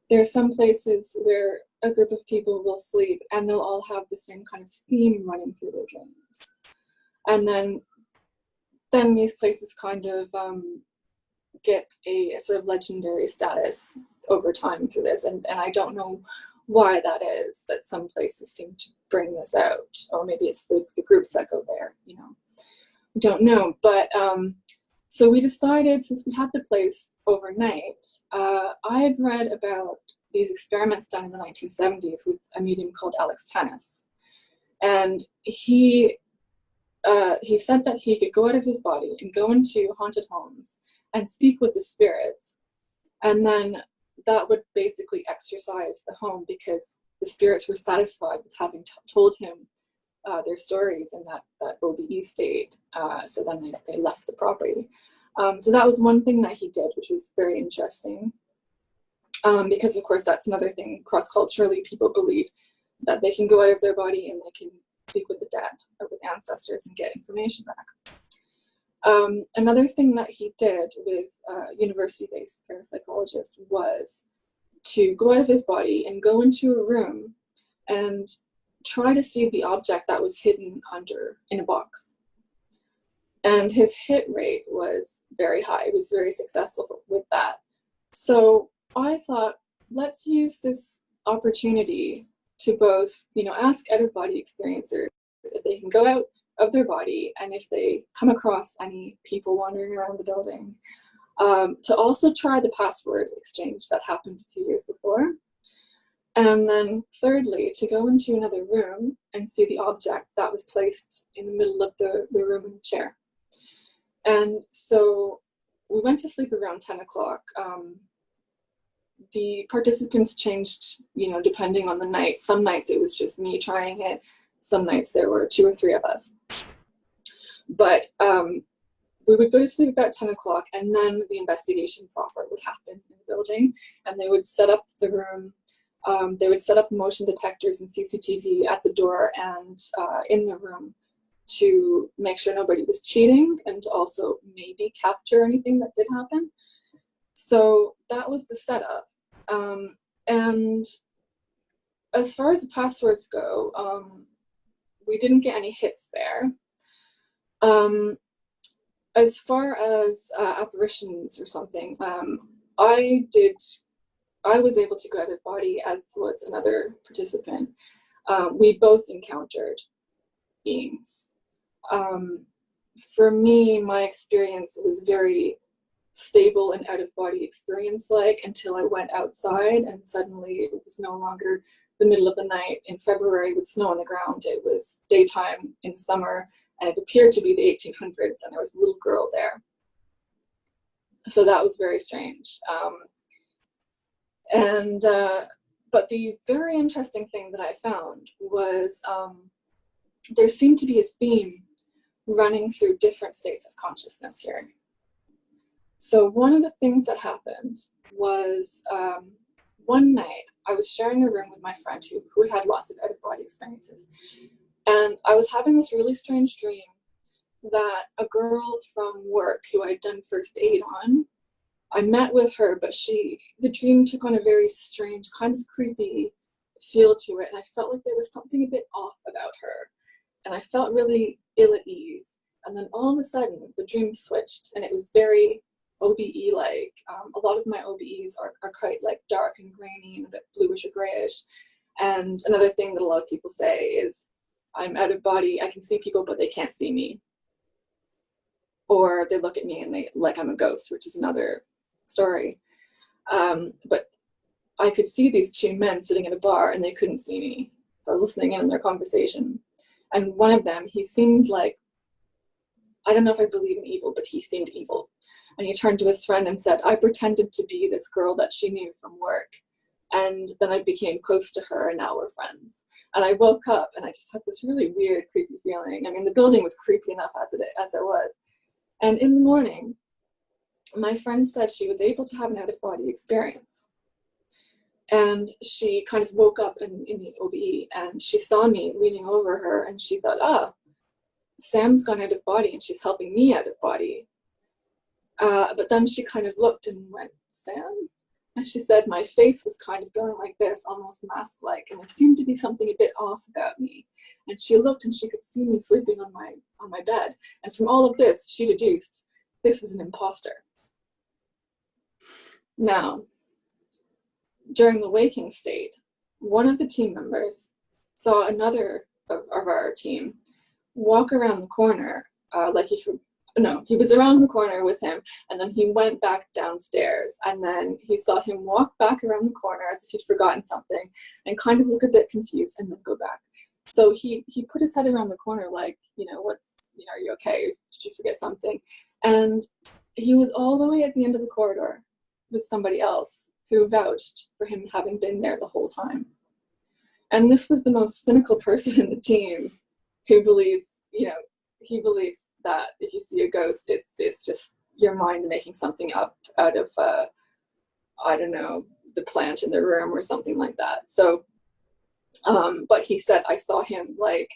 There are some places where a group of people will sleep and they'll all have the same kind of theme running through their dreams. And then these places kind of get a sort of legendary status over time through this. And I don't know why that is, that some places seem to bring this out, or maybe it's the groups that go there, you know. Don't know, but so we decided, since we had the place overnight, I had read about these experiments done in the 1970s with a medium called Alex Tannis, and he said that he could go out of his body and go into haunted homes and speak with the spirits, and then that would basically exorcise the home because the spirits were satisfied with having told him their stories in that OBE state. So then they left the property. So that was one thing that he did, which was very interesting. Because of course, that's another thing, cross-culturally, people believe that they can go out of their body and they can speak with the dead or with ancestors and get information back. Another thing that he did with university-based parapsychologist was to go out of his body and go into a room and try to see the object that was hidden in a box. And his hit rate was very high. He was very successful with that. So I thought, let's use this opportunity to both, ask out-of-body experiencers if they can go out of their body, and if they come across any people wandering around the building, to also try the password exchange that happened a few years before. And then thirdly, to go into another room and see the object that was placed in the middle of the room in a chair. And so we went to sleep around 10 o'clock. The participants changed, depending on the night. Some nights it was just me trying it. Some nights there were 2 or 3 of us. But we would go to sleep about 10 o'clock, and then the investigation proper would happen in the building, and they would set up the room. They would set up motion detectors and CCTV at the door and in the room to make sure nobody was cheating, and to also maybe capture anything that did happen. So that was the setup. And as far as the passwords go, we didn't get any hits there. As far as apparitions or something, I was able to go out of body, as was another participant. We both encountered beings. For me, my experience was very stable and out-of-body experience-like until I went outside, and suddenly it was no longer the middle of the night in February with snow on the ground. It was daytime in summer, and it appeared to be the 1800s, and there was a little girl there. So that was very strange. But the very interesting thing that I found was there seemed to be a theme running through different states of consciousness here. So one of the things that happened was one night I was sharing a room with my friend who had lots of out-of-body experiences. And I was having this really strange dream that a girl from work who I'd done first aid on, I met with her, but the dream took on a very strange, kind of creepy feel to it. And I felt like there was something a bit off about her. And I felt really ill at ease. And then all of a sudden, the dream switched, and it was very OBE-like. A lot of my OBEs are quite like dark and grainy and a bit bluish or grayish. And another thing that a lot of people say is, I'm out of body, I can see people, but they can't see me. Or they look at me and they like I'm a ghost, which is another story. But I could see these 2 men sitting at a bar, and they couldn't see me. I was listening in on their conversation. And one of them, he seemed like, I don't know if I believe in evil, but he seemed evil. And he turned to his friend and said, I pretended to be this girl that she knew from work. And then I became close to her, and now we're friends. And I woke up, and I just had this really weird, creepy feeling. I mean, the building was creepy enough as it was. And in the morning, my friend said she was able to have an out-of-body experience. And she kind of woke up in the OBE, and she saw me leaning over her, and she thought, Sam's gone out of body, and she's helping me out of body. But then she kind of looked and went, Sam? And she said my face was kind of going like this, almost mask-like, and there seemed to be something a bit off about me. And she looked, and she could see me sleeping on my bed. And from all of this, she deduced this was an imposter. Now, during the waking state, one of the team members saw another of our team walk around the corner, he was around the corner with him, and then he went back downstairs, and then he saw him walk back around the corner as if he'd forgotten something, and kind of look a bit confused, and then go back. So he put his head around the corner like, are you okay? Did you forget something? And he was all the way at the end of the corridor with somebody else who vouched for him having been there the whole time. And this was the most cynical person in the team. who believes, he believes that if you see a ghost, it's just your mind making something up out of, I don't know, the plant in the room or something like that. So, but he said, I saw him like,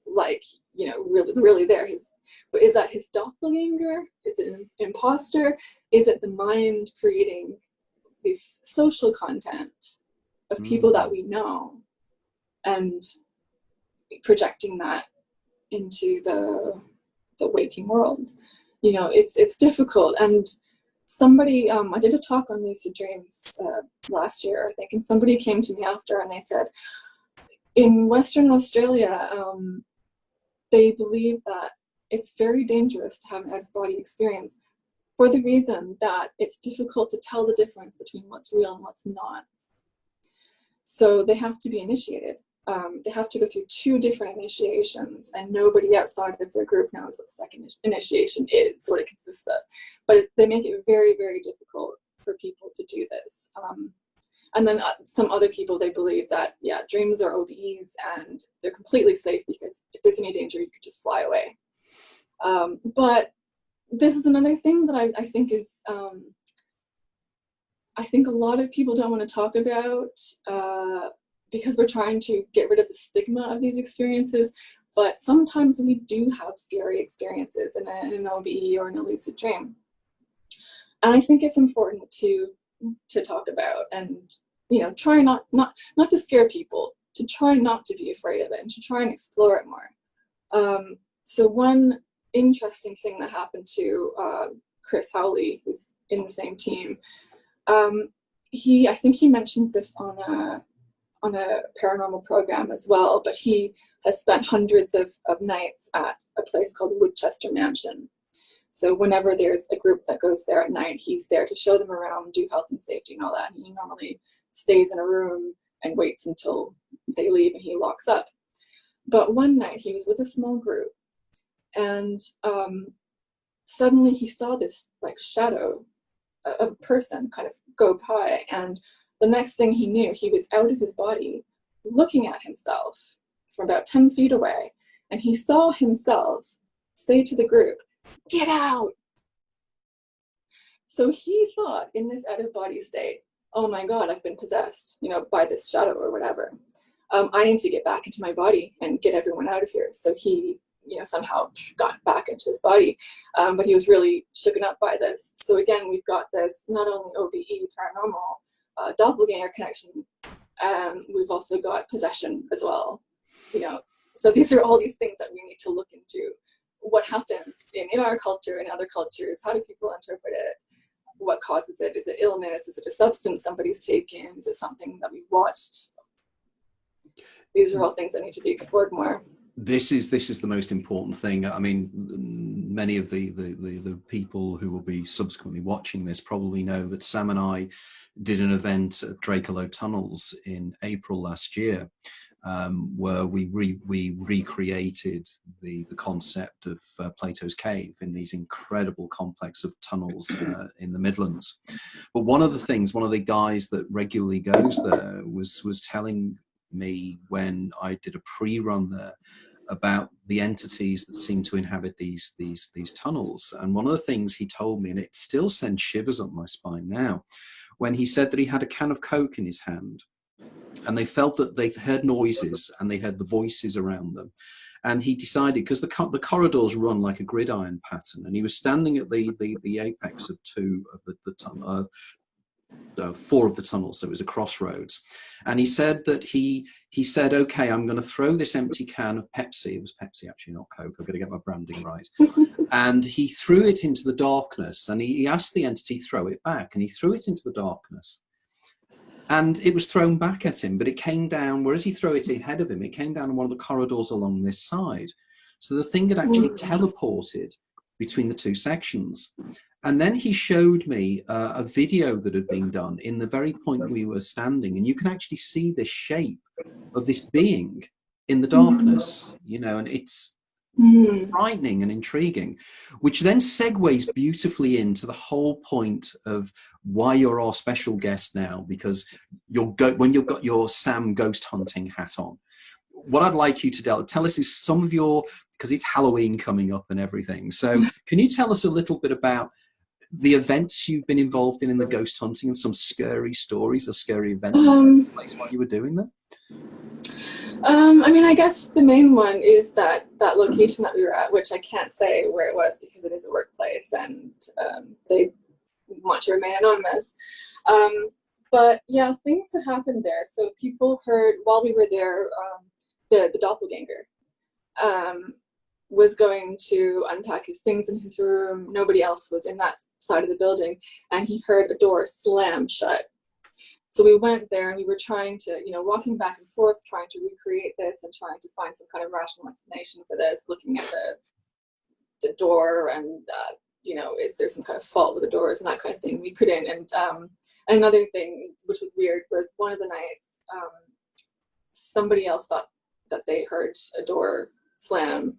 really, really there. But is that his doppelganger? Is it an imposter? Is it the mind creating this social content of people that we know and projecting that into the waking world? It's difficult. And somebody, I did a talk on lucid dreams last year, I think, and somebody came to me after and they said, in Western Australia, they believe that it's very dangerous to have an out-of-body experience for the reason that it's difficult to tell the difference between what's real and what's not. So they have to be initiated. They have to go through 2 different initiations, and nobody outside of their group knows what the second initiation is, what it consists of. But they make it very, very difficult for people to do this. And then some other people, they believe that, yeah, dreams are OBEs and they're completely safe because if there's any danger, you could just fly away. But this is another thing that I think is, I think a lot of people don't want to talk about because we're trying to get rid of the stigma of these experiences. But sometimes we do have scary experiences in an OBE or in a lucid dream. And I think it's important to talk about and, try not to scare people, to try not to be afraid of it and to try and explore it more. So one interesting thing that happened to Chris Howley, who's in the same team, I think he mentions this on a paranormal program as well, but he has spent hundreds of nights at a place called Woodchester Mansion. So whenever there's a group that goes there at night, he's there to show them around, do health and safety and all that. And he normally stays in a room and waits until they leave and he locks up. But one night he was with a small group, and suddenly he saw this like shadow of a person kind of go by, and the next thing he knew, he was out of his body looking at himself from about 10 feet away, and he saw himself say to the group, "Get out!" So he thought in this out-of-body state, oh my God, I've been possessed, by this shadow or whatever. I need to get back into my body and get everyone out of here. So he, somehow got back into his body, but he was really shooken up by this. So again, we've got this not only OBE, paranormal, doppelganger connection, we've also got possession as well. So these are all these things that we need to look into. What happens in our culture and other cultures? How do people interpret it? What causes it? Is it illness? Is it a substance somebody's taken? Is it something that we've watched? These are all things that need to be explored more. This is the most important thing. I mean, many of the people who will be subsequently watching this probably know that Sam and I did an event at Drakelow Tunnels in April last year, where we recreated the concept of Plato's cave in these incredible complex of tunnels in the Midlands. But one of the guys that regularly goes there was telling me when I did a pre-run there about the entities that seem to inhabit these tunnels. And one of the things he told me, and it still sends shivers up my spine now, when he said that he had a can of Coke in his hand, and they felt that they heard noises and they heard the voices around them. And he decided, because the corridors run like a gridiron pattern, and he was standing at the apex of 2 of the tunnel, 4 of the tunnels, so it was a crossroads. And he said that he said, okay, I'm going to throw this empty can of Pepsi. It was Pepsi, actually, not Coke. I've got to get my branding right. And he threw it into the darkness, and he asked the entity throw it back, and he threw it into the darkness. And it was thrown back at him, but it came down, whereas he threw it ahead of him, it came down on one of the corridors along this side. So the thing had actually teleported between the 2 sections. And then he showed me a video that had been done in the very point we were standing, and you can actually see the shape of this being in the darkness, and it's frightening and intriguing, which then segues beautifully into the whole point of why you're our special guest now, because when you've got your Sam ghost hunting hat on, what I'd like you to tell us is some of your, because it's Halloween coming up and everything. So can you tell us a little bit about the events you've been involved in the ghost hunting, and some scary stories or scary events while you were doing that? I mean, I guess the main one is that location that we were at, which I can't say where it was because it is a workplace and they want to remain anonymous. But yeah, things had happened there. So people heard while we were there, the Doppelganger was going to unpack his things in his room. Nobody else was in that side of the building, and he heard a door slam shut. So we went there and we were trying to, walking back and forth, trying to recreate this and trying to find some kind of rational explanation for this, looking at the door and, is there some kind of fault with the doors and that kind of thing. We couldn't. And another thing, which was weird, was one of the nights, somebody else thought that they heard a door slam,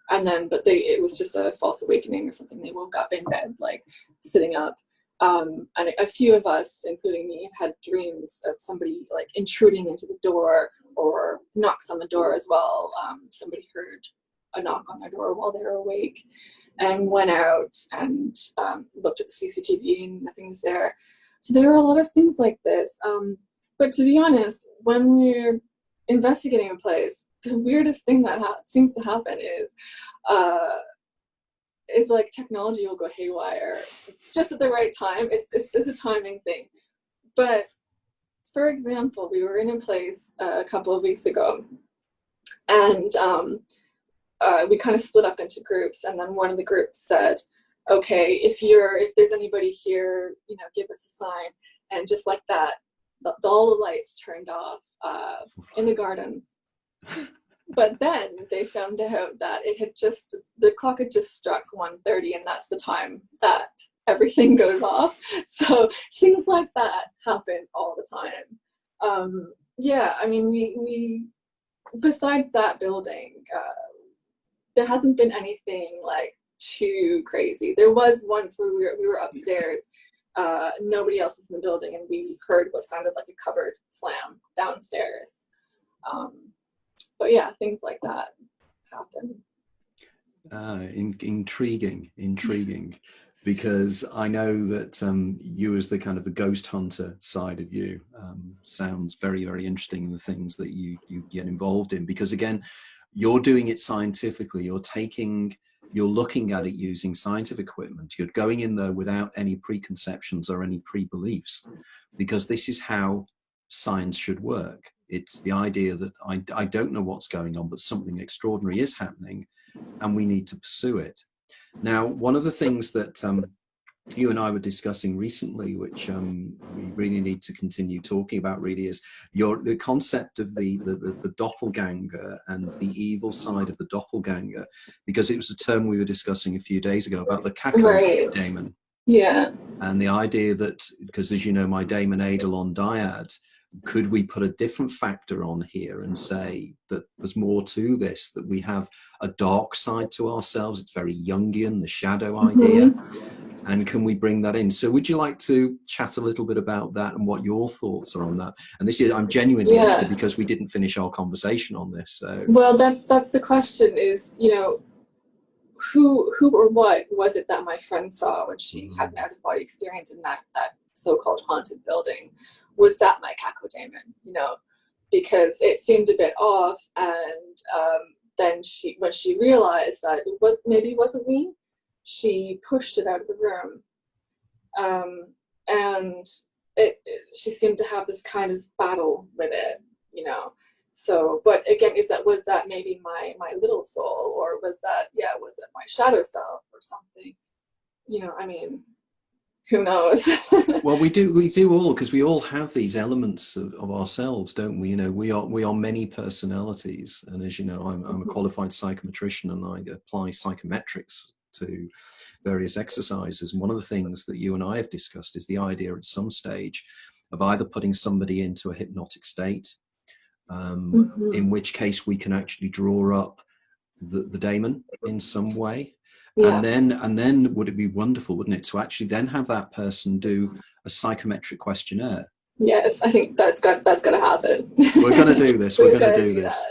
and but it was just a false awakening or something. They woke up in bed, like sitting up. And a few of us, including me, had dreams of somebody like intruding into the door, or knocks on the door as well. Somebody heard a knock on their door while they were awake and went out and looked at the CCTV and nothing's there. So there were a lot of things like this. But to be honest, when we're investigating a place, the weirdest thing that seems to happen is like technology will go haywire just at the right time. It's a timing thing. But for example, we were in a place a couple of weeks ago, and we kind of split up into groups, and then one of the groups said, okay, if there's anybody here, give us a sign. And just like that, all the lights turned off in the gardens. But then they found out that the clock had just struck 1:30, and that's the time that everything goes off. So things like that happen all the time. Yeah, I mean, we besides that building, there hasn't been anything like too crazy. There was once where we were upstairs, nobody else was in the building, and we heard what sounded like a cupboard slam downstairs. But yeah, things like that happen. Intriguing, because I know that you, as the kind of the ghost hunter side of you, sounds very, very interesting in the things that you get involved in. Because again, you're doing it scientifically. You're looking at it using scientific equipment. You're going in there without any preconceptions or any pre-beliefs, because this is how science should work. It's the idea that I don't know what's going on, but something extraordinary is happening, and we need to pursue it. Now, one of the things that you and I were discussing recently, which we really need to continue talking about, really, is the concept of the doppelganger and the evil side of the doppelganger, because it was a term we were discussing a few days ago about the caco daemon. Yeah. And the idea that, because as you know, my daemon Eidolon dyad, could we put a different factor on here and say that there's more to this, that we have a dark side to ourselves? It's very Jungian, the shadow idea. And can we bring that in? So would you like to chat a little bit about that and what your thoughts are on that? And this is, I'm genuinely interested, because we didn't finish our conversation on this. So. Well, that's the question is, who or what was it that my friend saw when she had an out-of-body experience in that so-called haunted building? Was that my cacodemon, because it seemed a bit off. And then when she realized that maybe it wasn't me, she pushed it out of the room. And she seemed to have this kind of battle with it, So, but again, was that maybe my little soul, or was it my shadow self or something? I mean, who knows? Well, we do all, because we all have these elements of ourselves, don't we? We are many personalities, and as you know, I'm a qualified psychometrician, and I apply psychometrics to various exercises. And one of the things that you and I have discussed is the idea at some stage of either putting somebody into a hypnotic state, in which case we can actually draw up the daemon in some way. Yeah. And then would it be wonderful, wouldn't it, to actually then have that person do a psychometric questionnaire? Yes, I think that's got to happen. We're going to do this. We're going to do this.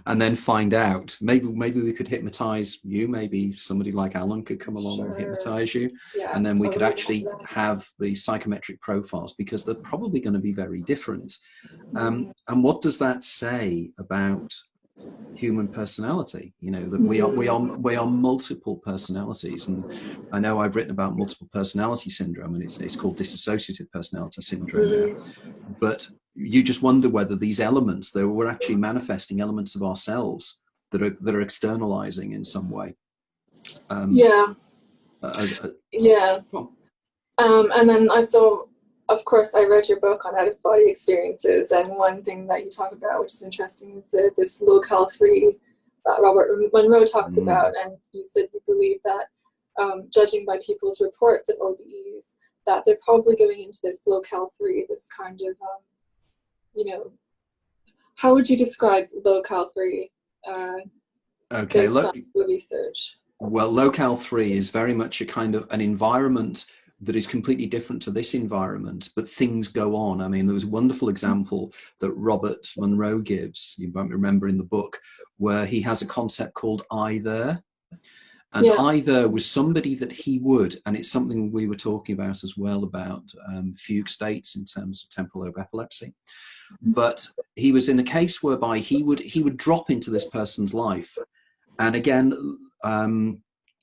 and then find out. Maybe we could hypnotize you. Maybe somebody like Alan could come along and hypnotize you, and then we could actually have the psychometric profiles, because they're probably going to be very different. And what does that say about human personality? You know, that we are multiple personalities, and I know I've written about multiple personality syndrome, and it's called dissociative personality syndrome now. But you just wonder whether these elements, that we're actually manifesting elements of ourselves that are externalizing in some way. And then of course, I read your book on out-of-body experiences, and one thing that you talk about, which is interesting, is this locale 3 that Robert Monroe talks about, and you said you believe that, judging by people's reports of OBEs, that they're probably going into this locale 3, this kind of, you know, how would you describe locale 3 based on the research? Well, locale 3 is very much a kind of an environment that is completely different to this environment, but things go on. I mean, there was a wonderful example that Robert Monroe gives, you might remember in the book, where he has a concept called I there. And I there was somebody that he would, and it's something we were talking about as well, about fugue states in terms of temporal lobe epilepsy. But he was in a case whereby he would drop into this person's life. And again,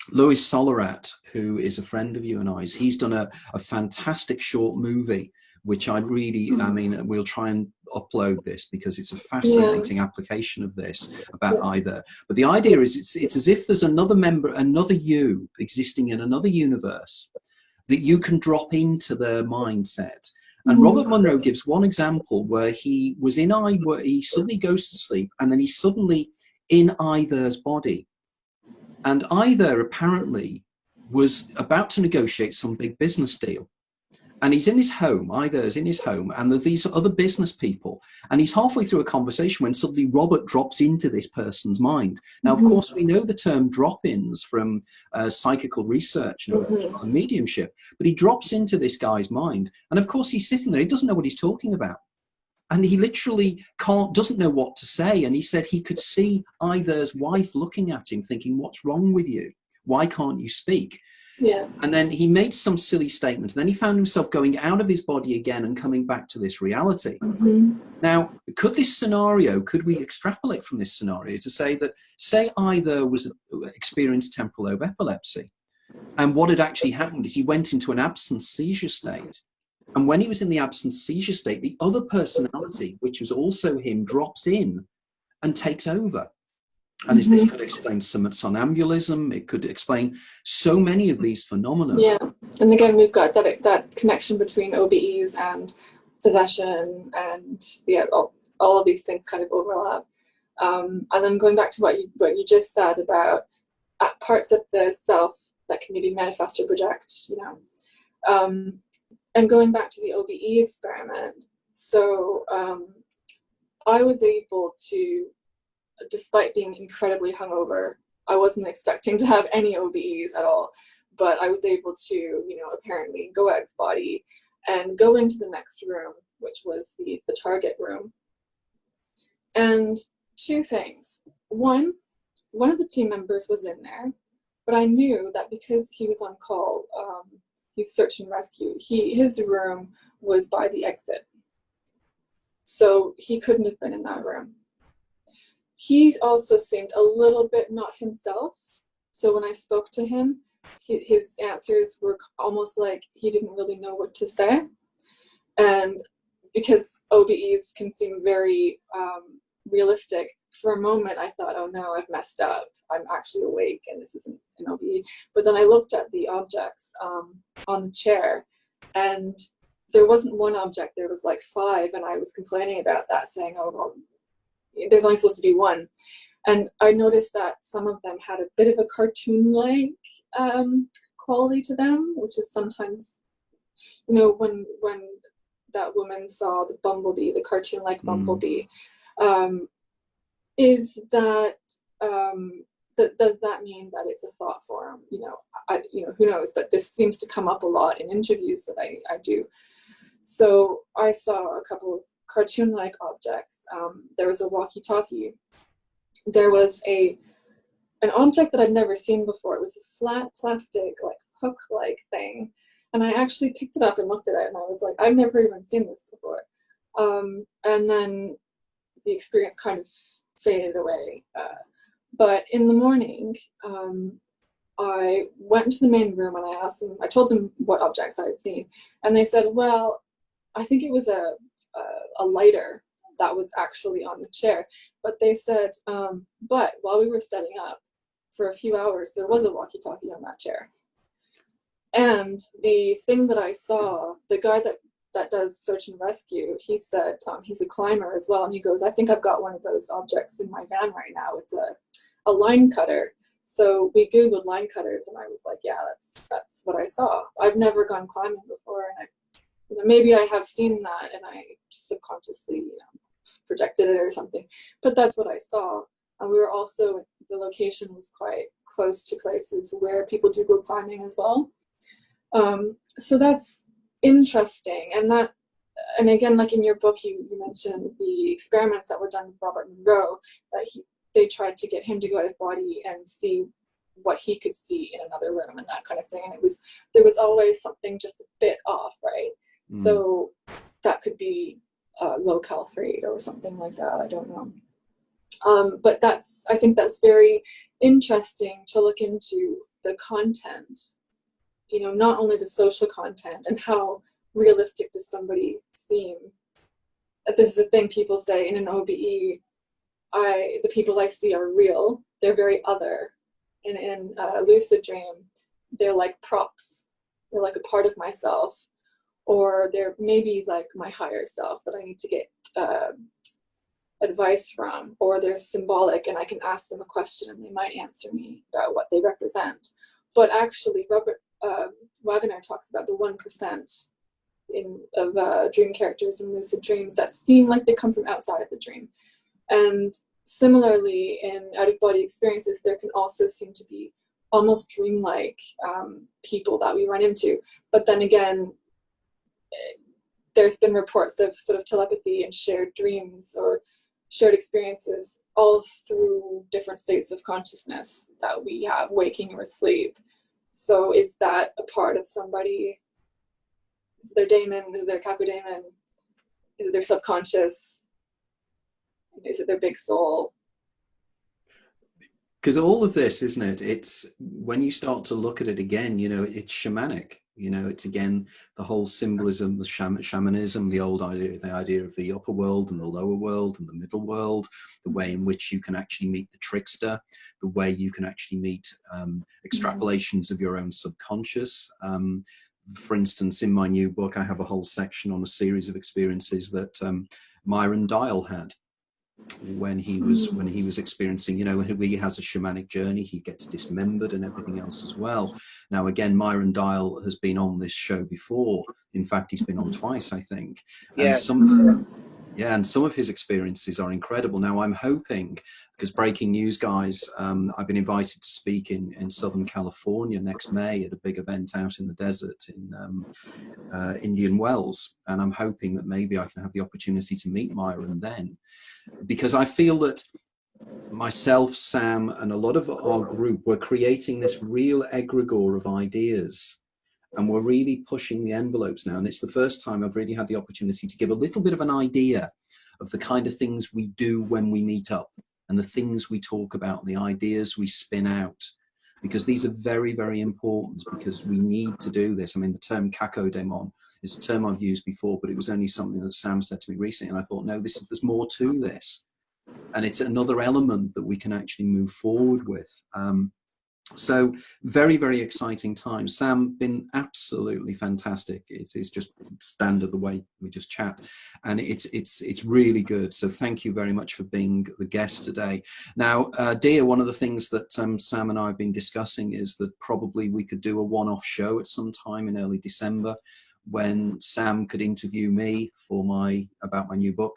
Louis Solarat, who is a friend of you and I's, he's done a fantastic short movie, which I mean, we'll try and upload this because it's a fascinating application of this about either. But the idea is it's as if there's another you existing in another universe that you can drop into their mindset. And Robert Monroe gives one example where he was in where he suddenly goes to sleep, and then he's suddenly in either's body. And either apparently was about to negotiate some big business deal. And he's in his home, either's in his home, and there's these other business people. And he's halfway through a conversation when suddenly Robert drops into this person's mind. Now, of course, we know the term drop-ins from psychical research and mediumship, but he drops into this guy's mind. And of course, he's sitting there, he doesn't know what he's talking about. And he literally doesn't know what to say. And he said he could see either's wife looking at him thinking, what's wrong with you? Why can't you speak? Yeah. And then he made some silly statement. And then he found himself going out of his body again and coming back to this reality. Now, could we extrapolate from this scenario to say that, say either experienced temporal lobe epilepsy, and what had actually happened is he went into an absence seizure state. And when he was in the absence seizure state, the other personality, which was also him, drops in and takes over. And this could explain some somnambulism. It could explain so many of these phenomena. Yeah, and again, we've got that connection between OBEs and possession, and all of these things kind of overlap. And then going back to what you just said about parts of the self that can maybe manifest or project, you know. And going back to the OBE experiment, so I was able to, despite being incredibly hungover, I wasn't expecting to have any OBEs at all, but I was able to, you know, apparently go out of body and go into the next room, which was the target room. And two things. One of the team members was in there, but I knew that because he was on call, he's search and rescue, his room was by the exit. So he couldn't have been in that room. He also seemed a little bit not himself. So when I spoke to him, his answers were almost like he didn't really know what to say. And because OBEs can seem very realistic, for a moment I thought, oh no, I've messed up. I'm actually awake and this isn't an OBE. But then I looked at the objects on the chair, and there wasn't one object, there was like 5, and I was complaining about that, saying, oh, well, there's only supposed to be 1. And I noticed that some of them had a bit of a cartoon-like quality to them, which is sometimes, you know, when that woman saw the bumblebee, the cartoon-like bumblebee, is that, does that mean that it's a thought form? You know, who knows? But this seems to come up a lot in interviews that I do. So I saw a couple of cartoon-like objects. There was a walkie-talkie, there was an object that I'd never seen before. It was a flat plastic, like hook-like thing. And I actually picked it up and looked at it, and I was like, I've never even seen this before. And then the experience kind of faded away. But in the morning, I went into the main room and I told them what objects I had seen. And they said, well, I think it was a lighter that was actually on the chair. But they said, but while we were setting up for a few hours, there was a walkie-talkie on that chair. And the thing that I saw, the guy that does search and rescue, he said he's a climber as well. And he goes, I think I've got one of those objects in my van right now. It's a line cutter. So we Googled line cutters, and I was like, yeah, that's what I saw. I've never gone climbing before, and maybe I have seen that, and I subconsciously projected it or something. But that's what I saw. And we were also, the location was quite close to places where people do go climbing as well. So that's interesting. And again, like in your book, you mentioned the experiments that were done with Robert Monroe, that they tried to get him to go out of body and see what he could see in another room and that kind of thing. And there was always something just a bit off, right? Mm. So that could be locale 3 or something like that. I don't know. But I think that's very interesting to look into the content, not only the social content and how realistic does somebody seem. This is a thing people say in an OBE, the people I see are real. They're very other. And in a lucid dream, they're like props. They're like a part of myself. Or they're maybe like my higher self that I need to get advice from. Or they're symbolic and I can ask them a question and they might answer me about what they represent. But actually, Robert Wagner talks about the 1% of dream characters in lucid dreams that seem like they come from outside of the dream. And similarly, in out-of-body experiences, there can also seem to be almost dreamlike people that we run into. But then again, there's been reports of sort of telepathy and shared dreams or shared experiences all through different states of consciousness that we have, waking or asleep. So is that a part of somebody? Is it their daemon? Is it their capodaemon? Is it their subconscious? Is it their big soul? Because all of this, isn't it? It's when you start to look at it again, it's shamanic. It's again the whole symbolism, the shamanism, the idea of the upper world and the lower world and the middle world, the way in which you can actually meet the trickster, the way you can actually meet extrapolations of your own subconscious. For instance, in my new book, I have a whole section on a series of experiences that Myron Dial had when he was experiencing, when he has a shamanic journey, he gets dismembered and everything else as well. Now, again, Myron Dial has been on this show before. In fact, he's been on twice, I think. And Yeah. And some of his experiences are incredible. Now, I'm hoping, because breaking news, guys, I've been invited to speak in Southern California next May at a big event out in the desert in Indian Wells. And I'm hoping that maybe I can have the opportunity to meet Myron then. Because I feel that myself, Sam, and a lot of our group, we're creating this real egregore of ideas. And we're really pushing the envelopes now. And it's the first time I've really had the opportunity to give a little bit of an idea of the kind of things we do when we meet up and the things we talk about, the ideas we spin out. Because these are very, very important, because we need to do this. I mean, the term kakodemon is a term I've used before, but it was only something that Sam said to me recently. And I thought, no, there's more to this. And it's another element that we can actually move forward with. So very, very exciting times. Sam, been absolutely fantastic. It's just standard the way we just chat, and it's really good. So thank you very much for being the guest today. Now, Dia, one of the things that Sam and I have been discussing is that probably we could do a one-off show at some time in early December, when Sam could interview me for about my new book.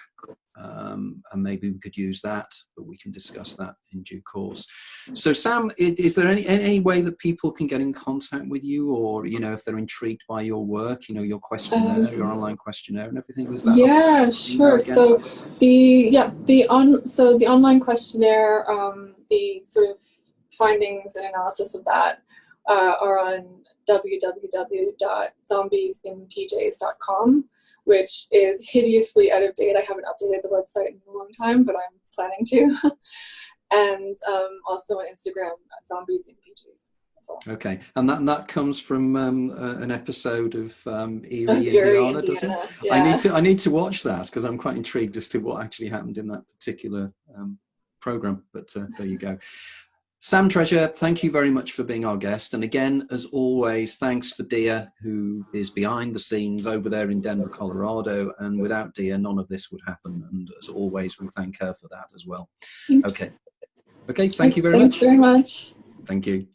And maybe we could use that, but we can discuss that in due course. So Sam, is there any way that people can get in contact with you, or, you know, if they're intrigued by your work, you know, your questionnaire, your online questionnaire and everything? Was that? Yeah, sure. So the online questionnaire, the sort of findings and analysis of that are on www.zombiesinpjs.com, which is hideously out of date. I haven't updated the website in a long time, but I'm planning to. And also on Instagram at zombies-in-PJs. Okay, and that comes from an episode of Erie, Indiana, doesn't it? Yeah. I need to watch that, because I'm quite intrigued as to what actually happened in that particular program. But there you go. Sam Treasure, thank you very much for being our guest. And again, as always, thanks for Dia, who is behind the scenes over there in Denver, Colorado. And without Dia, none of this would happen. And as always, we thank her for that as well. Okay. Okay, thank you very much. Thanks very much. Thank you.